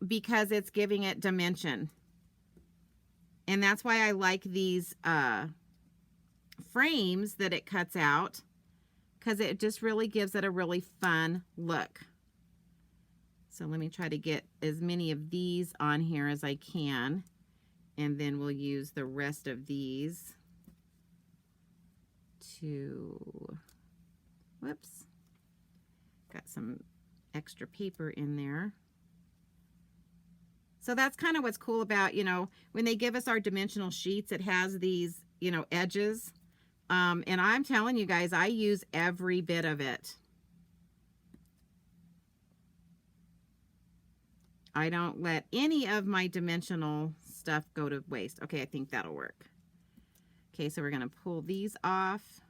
because it's giving it dimension. And that's why I like these frames that it cuts out, because it just really gives it a really fun look. So let me try to get as many of these on here as I can, and then we'll use the rest of these to, whoops, got some extra paper in there. So that's kind of what's cool about, you know, when they give us our dimensional sheets, it has these, you know, edges. And I'm telling you guys, I use every bit of it. I don't let any of my dimensional stuff go to waste. Okay, I think that'll work. Okay, so we're going to pull these off.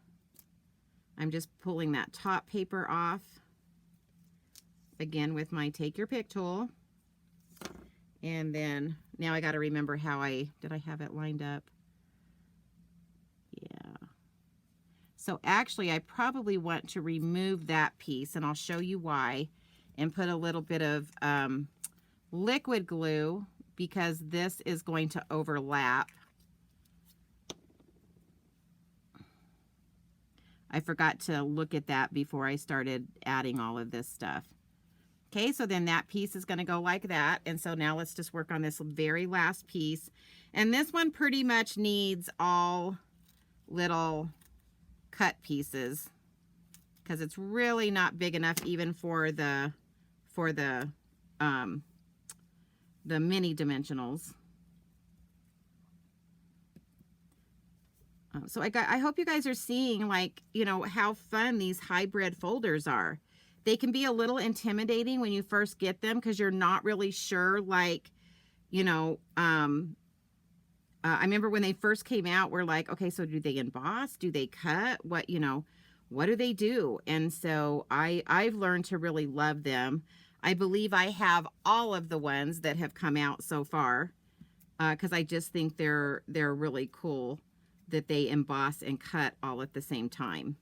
I'm just pulling that top paper off. Again, with my Take Your Pick tool. And then now I got to remember how did I have it lined up? Yeah. So actually I probably want to remove that piece, and I'll show you why, and put a little bit of liquid glue, because this is going to overlap. I forgot to look at that before I started adding all of this stuff. Okay, so then that piece is going to go like that. And so now let's just work on this very last piece. And this one pretty much needs all little cut pieces, because it's really not big enough even for the mini dimensionals. So I hope you guys are seeing, like, you know, how fun these hybrid folders are. They can be a little intimidating when you first get them, because you're not really sure, like, you know, I remember when they first came out, we're like, okay, so do they emboss? Do they cut? What, you know, what do they do? And so I've learned to really love them. I believe I have all of the ones that have come out so far, because I just think they're really cool that they emboss and cut all at the same time.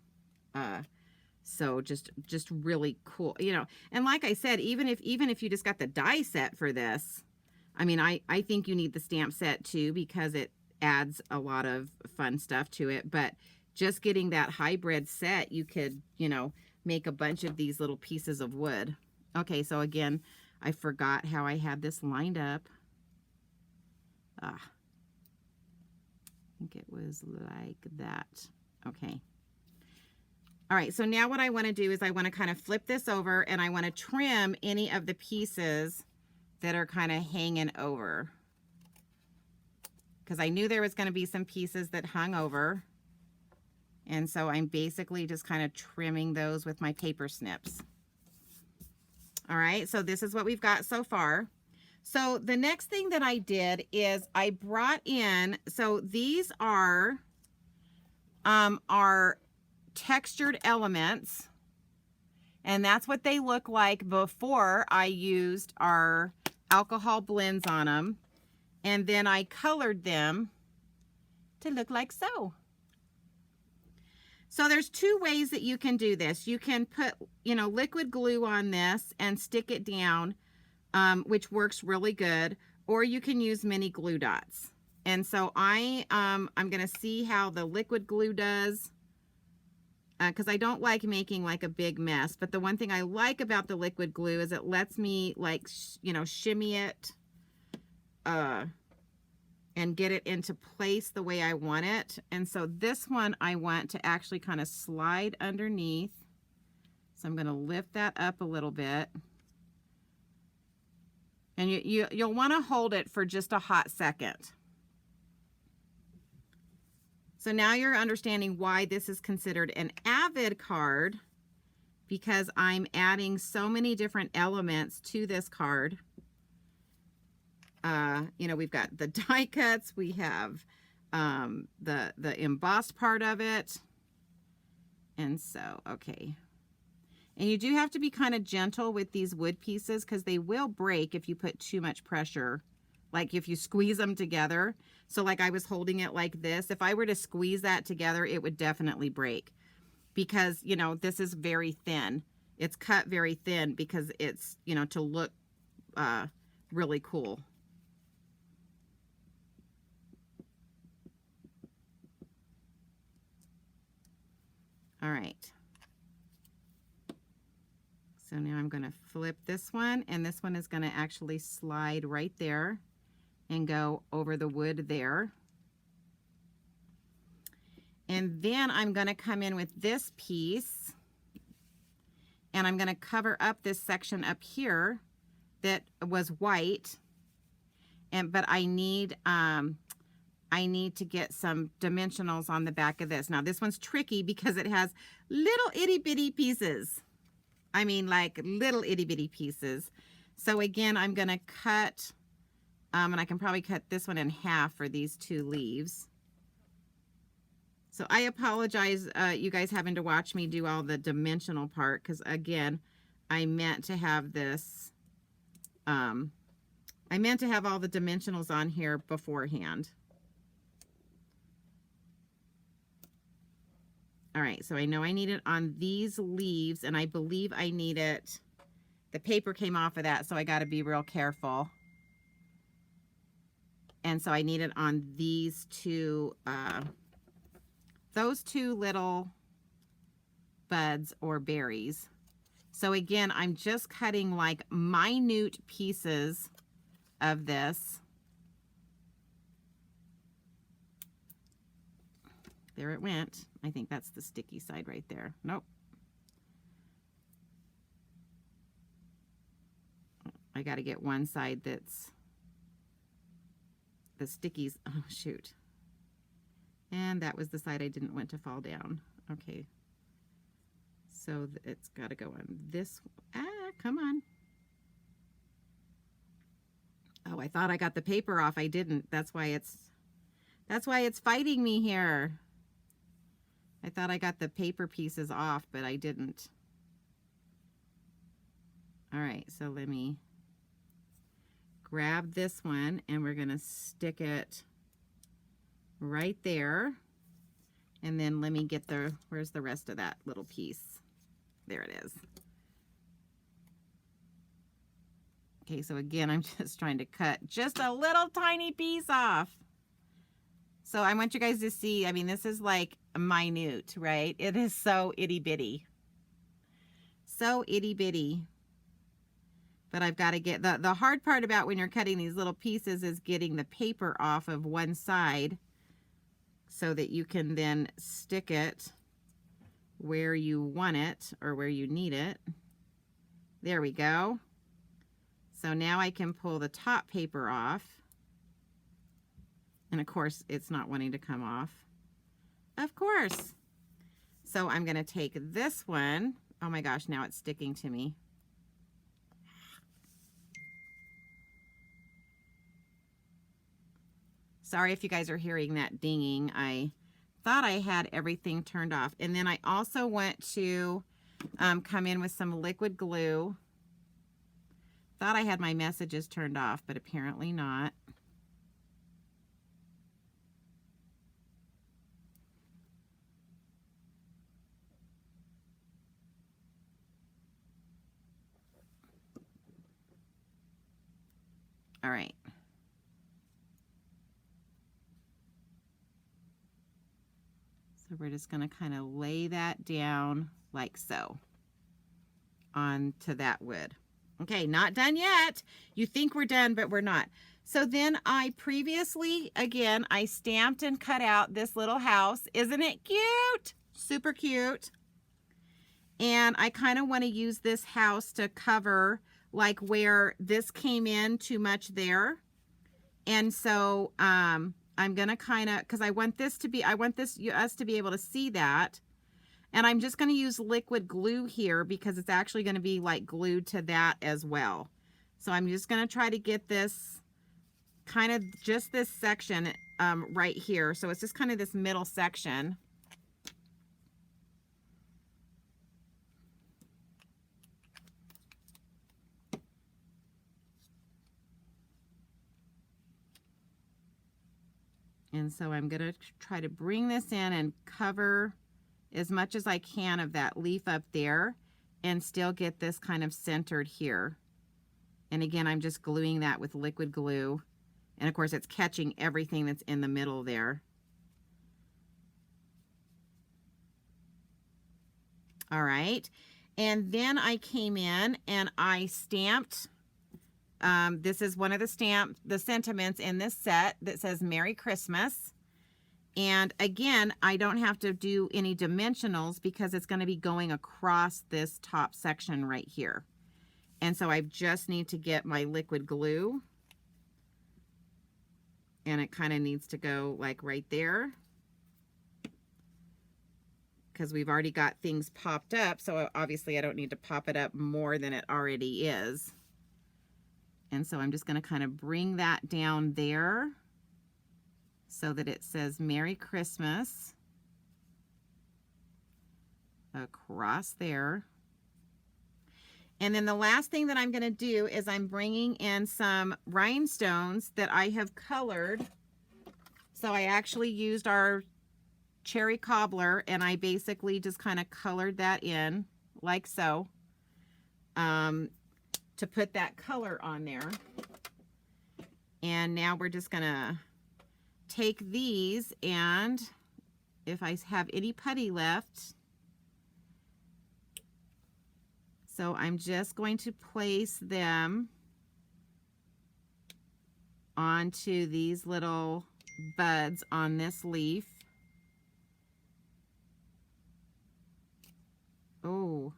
So just really cool, you know. And like I said, even if you just got the die set for this, I mean, I think you need the stamp set too, because it adds a lot of fun stuff to it. But just getting that hybrid set, you could, you know, make a bunch of these little pieces of wood. Okay, so again, I forgot how I had this lined up. I think it was like that. Okay. All right, so now what I want to do is I want to kind of flip this over, and I want to trim any of the pieces that are kind of hanging over, because I knew there was going to be some pieces that hung over. And so I'm basically just kind of trimming those with my paper snips. All right, so this is what we've got so far. So the next thing that I did is I brought in, so these are our textured elements, and that's what they look like before I used our alcohol blends on them, and then I colored them to look like so. So there's two ways that you can do this. You can put, you know, liquid glue on this and stick it down, which works really good, or you can use mini glue dots. And so I'm going to see how the liquid glue does, because I don't like making like a big mess. But the one thing I like about the liquid glue is it lets me like, you know, shimmy it and get it into place the way I want it. And so this one I want to actually kind of slide underneath. So I'm going to lift that up a little bit. And you'll want to hold it for just a hot second. So now you're understanding why this is considered an avid card, because I'm adding so many different elements to this card. You know, we've got the die cuts, we have the embossed part of it. And so, okay. And you do have to be kind of gentle with these wood pieces, because they will break if you put too much pressure, like if you squeeze them together. So like I was holding it like this. If I were to squeeze that together, it would definitely break, because, you know, this is very thin. It's cut very thin because it's, you know, to look really cool. All right. So now I'm going to flip this one, and this one is going to actually slide right there and go over the wood there. And then I'm going to come in with this piece, and I'm going to cover up this section up here that was white, but I need to get some dimensionals on the back of this. Now this one's tricky because it has little itty bitty pieces. I mean, like little itty bitty pieces. So again, I'm going to cut, and I can probably cut this one in half for these two leaves. So I apologize, you guys having to watch me do all the dimensional part, because again, I meant to have this, I meant to have all the dimensionals on here beforehand. All right, so I know I need it on these leaves, and I believe I need it, the paper came off of that, so I got to be real careful. And so I need it on these two, those two little buds or berries. So again, I'm just cutting like minute pieces of this. There it went. I think that's the sticky side right there. Nope. I got to get one side that's the stickies. Oh, shoot. And that was the side I didn't want to fall down. Okay. So it's got to go on this. Come on. Oh, I thought I got the paper off. I didn't. That's why it's fighting me here. I thought I got the paper pieces off, but I didn't. All right, so let me grab this one, and we're going to stick it right there. And then let me get where's the rest of that little piece? There it is. Okay, so again, I'm just trying to cut just a little tiny piece off. So I want you guys to see, I mean, this is like minute, right? It is so itty bitty. So itty bitty. But I've got to get, the hard part about when you're cutting these little pieces is getting the paper off of one side so that you can then stick it where you want it or where you need it. There we go. So now I can pull the top paper off. And of course, it's not wanting to come off. Of course. So I'm going to take this one. Oh my gosh, now it's sticking to me. Sorry if you guys are hearing that dinging. I thought I had everything turned off. And then I also want to come in with some liquid glue. Thought I had my messages turned off, but apparently not. All right. So we're just going to kind of lay that down like so onto that wood. Okay, not done yet. You think we're done, but we're not. So then I previously, again, I stamped and cut out this little house. Isn't it cute? Super cute. And I kind of want to use this house to cover like where this came in too much there. And so I'm going to kind of, because I want us to be able to see that. And I'm just going to use liquid glue here because it's actually going to be like glued to that as well. So I'm just going to try to get this kind of just this section right here. So it's just kind of this middle section. And so I'm going to try to bring this in and cover as much as I can of that leaf up there and still get this kind of centered here. And again, I'm just gluing that with liquid glue. And of course, it's catching everything that's in the middle there. All right. And then I came in and I stamped. This is one of the sentiments in this set that says Merry Christmas. And again, I don't have to do any dimensionals because it's going to be going across this top section right here. And so I just need to get my liquid glue. And it kind of needs to go like right there. Because we've already got things popped up. So obviously I don't need to pop it up more than it already is. And so I'm just going to kind of bring that down there so that it says Merry Christmas across there. And then the last thing that I'm going to do is I'm bringing in some rhinestones that I have colored. So I actually used our cherry cobbler and I basically just kind of colored that in like so. To put that color on there. And now we're just gonna take these, and if I have any putty left, so I'm just going to place them onto these little buds on this leaf. Oh,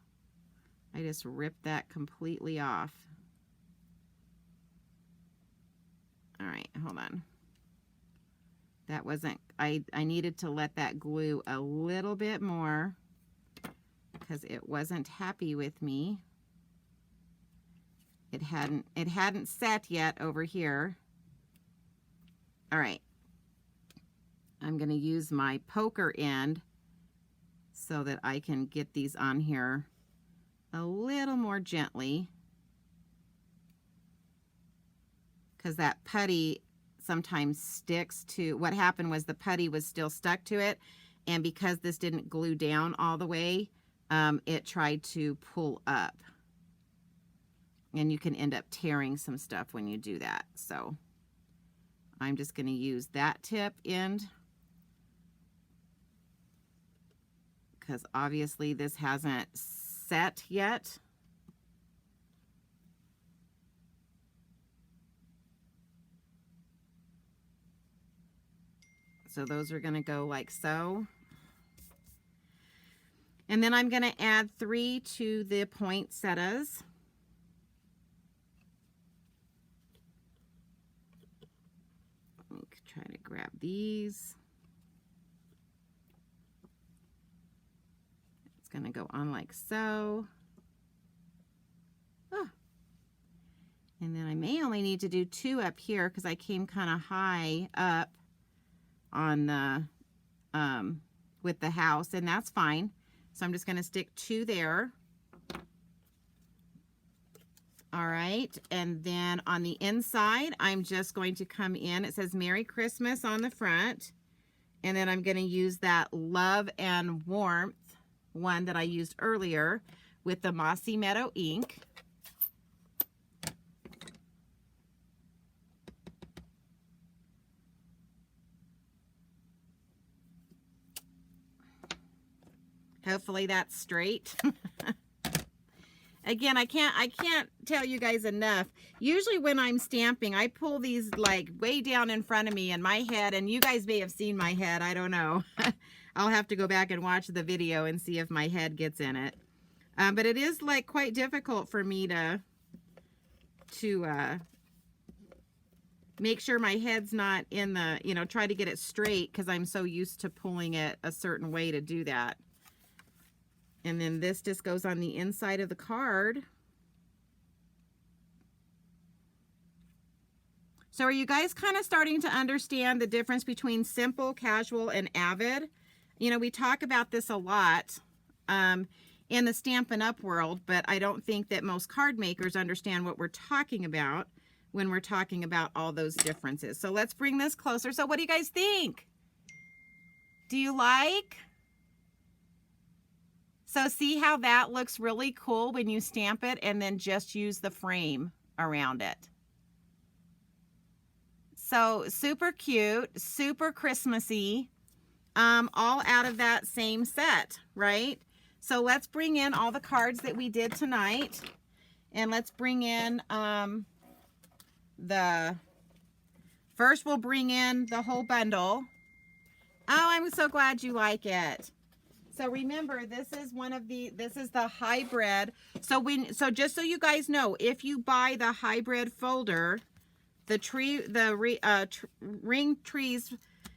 I just ripped that completely off. All right, hold on. That wasn't, I needed to let that glue a little bit more because it wasn't happy with me. It hadn't set yet over here. All right. I'm going to use my poker end so that I can get these on here a little more gently, because that putty sometimes sticks to, what happened was the putty was still stuck to it, and because this didn't glue down all the way, it tried to pull up, and you can end up tearing some stuff when you do that. So I'm just going to use that tip end because obviously this hasn't set yet. So those are going to go like so. And then I'm going to add 3 to the poinsettias. Try to grab these. It's going to go on like so. Oh. And then I may only need to do 2 up here because I came kind of high up on the with the house, and that's fine. So I'm just going to stick 2 there. All right, and then on the inside, I'm just going to come in. It says Merry Christmas on the front, and then I'm going to use that Love and Warmth one that I used earlier with the Mossy Meadow ink. Hopefully that's straight. Again, I can't tell you guys enough. Usually when I'm stamping, I pull these like way down in front of me in my head, and you guys may have seen my head. I don't know. I'll have to go back and watch the video and see if my head gets in it. But it is like quite difficult for me to make sure my head's not in the, you know, try to get it straight because I'm so used to pulling it a certain way to do that. And then this just goes on the inside of the card. So are you guys kind of starting to understand the difference between simple, casual, and avid? You know, we talk about this a lot in the Stampin' Up! World, but I don't think that most card makers understand what we're talking about when we're talking about all those differences. So let's bring this closer. So what do you guys think? Do you like? So see how that looks really cool when you stamp it and then just use the frame around it. So super cute, super Christmassy, all out of that same set, right? So let's bring in all the cards that we did tonight. And let's bring in first we'll bring in the whole bundle. Oh, I'm so glad you like it. So remember, this is the hybrid. So just so you guys know, if you buy the hybrid folder, the ring trees,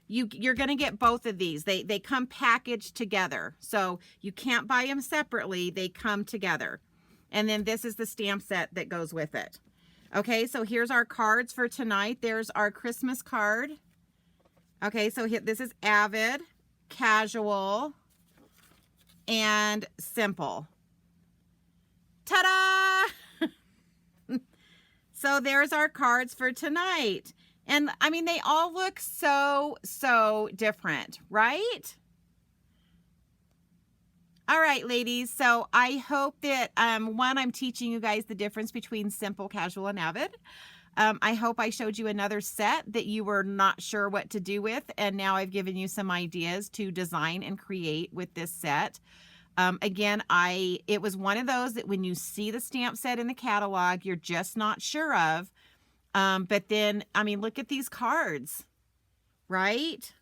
you're going to get both of these. They come packaged together. So you can't buy them separately. They come together. And then this is the stamp set that goes with it. Okay, so here's our cards for tonight. There's our Christmas card. Okay, so this is Avid, Casual, and Simple. Ta-da! So there's our cards for tonight. And I mean, they all look so different, right? All right, ladies. So I hope that, one, I'm teaching you guys the difference between simple, casual, and avid. I hope I showed you another set that you were not sure what to do with. And now I've given you some ideas to design and create with this set. Again, it was one of those that when you see the stamp set in the catalog, you're just not sure of. But then, I mean, look at these cards, right?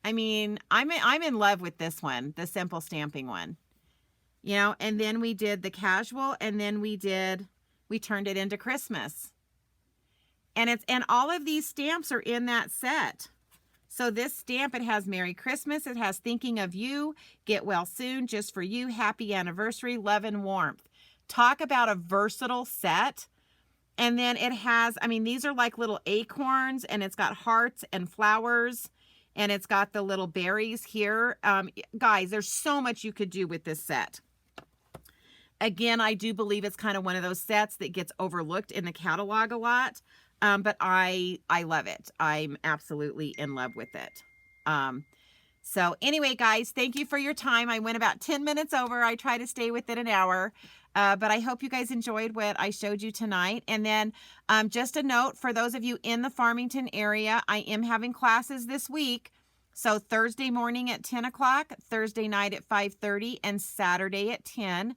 I mean, I'm in love with this one, the simple stamping one, you know, and then we did the casual, and then we turned it into Christmas. And all of these stamps are in that set. So this stamp, it has Merry Christmas. It has Thinking of You, Get Well Soon, Just for You, Happy Anniversary, Love and Warmth. Talk about a versatile set. And then it has, I mean, these are like little acorns, and it's got hearts and flowers, and it's got the little berries here. Guys, there's so much you could do with this set. Again, I do believe it's kind of one of those sets that gets overlooked in the catalog a lot. But I love it. I'm absolutely in love with it. So anyway, guys, thank you for your time. I went about 10 minutes over. I try to stay within an hour. But I hope you guys enjoyed what I showed you tonight. And then just a note for those of you in the Farmington area, I am having classes this week. So Thursday morning at 10 o'clock, Thursday night at 5:30, and Saturday at 10.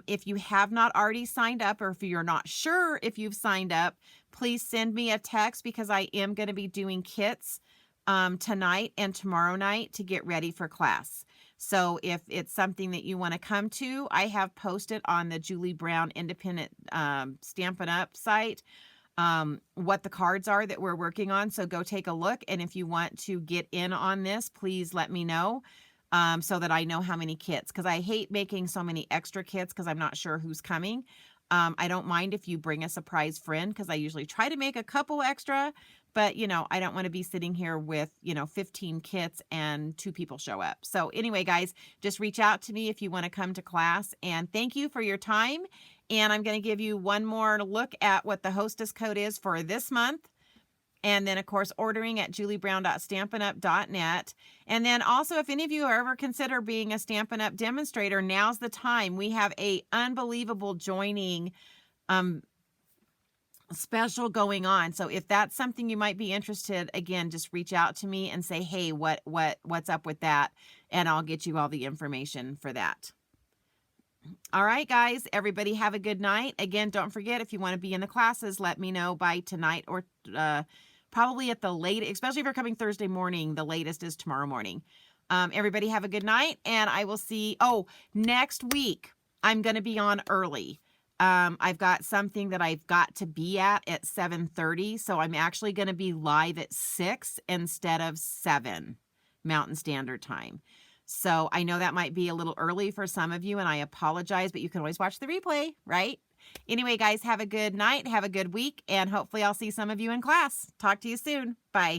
If you have not already signed up, or if you're not sure if you've signed up, please send me a text, because I am going to be doing kits tonight and tomorrow night to get ready for class. So if it's something that you want to come to, I have posted on the Julie Brown Independent Stampin' Up site what the cards are that we're working on. So go take a look. And if you want to get in on this, please let me know so that I know how many kits, because I hate making so many extra kits because I'm not sure who's coming. I don't mind if you bring a surprise friend because I usually try to make a couple extra, but you know, I don't want to be sitting here with, 15 kits and 2 people show up. So anyway, guys, just reach out to me if you want to come to class, and thank you for your time. And I'm going to give you one more look at what the hostess code is for this month. And then, of course, ordering at juliebrown.stampinup.net. And then also, if any of you ever consider being a Stampin' Up! Demonstrator, now's the time. We have a unbelievable joining special going on. So if that's something you might be interested, again, just reach out to me and say, hey, what's up with that? And I'll get you all the information for that. All right, guys, everybody have a good night. Again, don't forget, if you want to be in the classes, let me know by tonight or probably at the late, especially if you're coming Thursday morning, the latest is tomorrow morning. Everybody have a good night, and I will see. Oh, next week, I'm going to be on early. I've got something that I've got to be at 7:30, so I'm actually going to be live at 6 instead of 7 Mountain Standard Time. So I know that might be a little early for some of you, and I apologize, but you can always watch the replay, right? Anyway, guys, have a good night, have a good week, and hopefully I'll see some of you in class. Talk to you soon. Bye.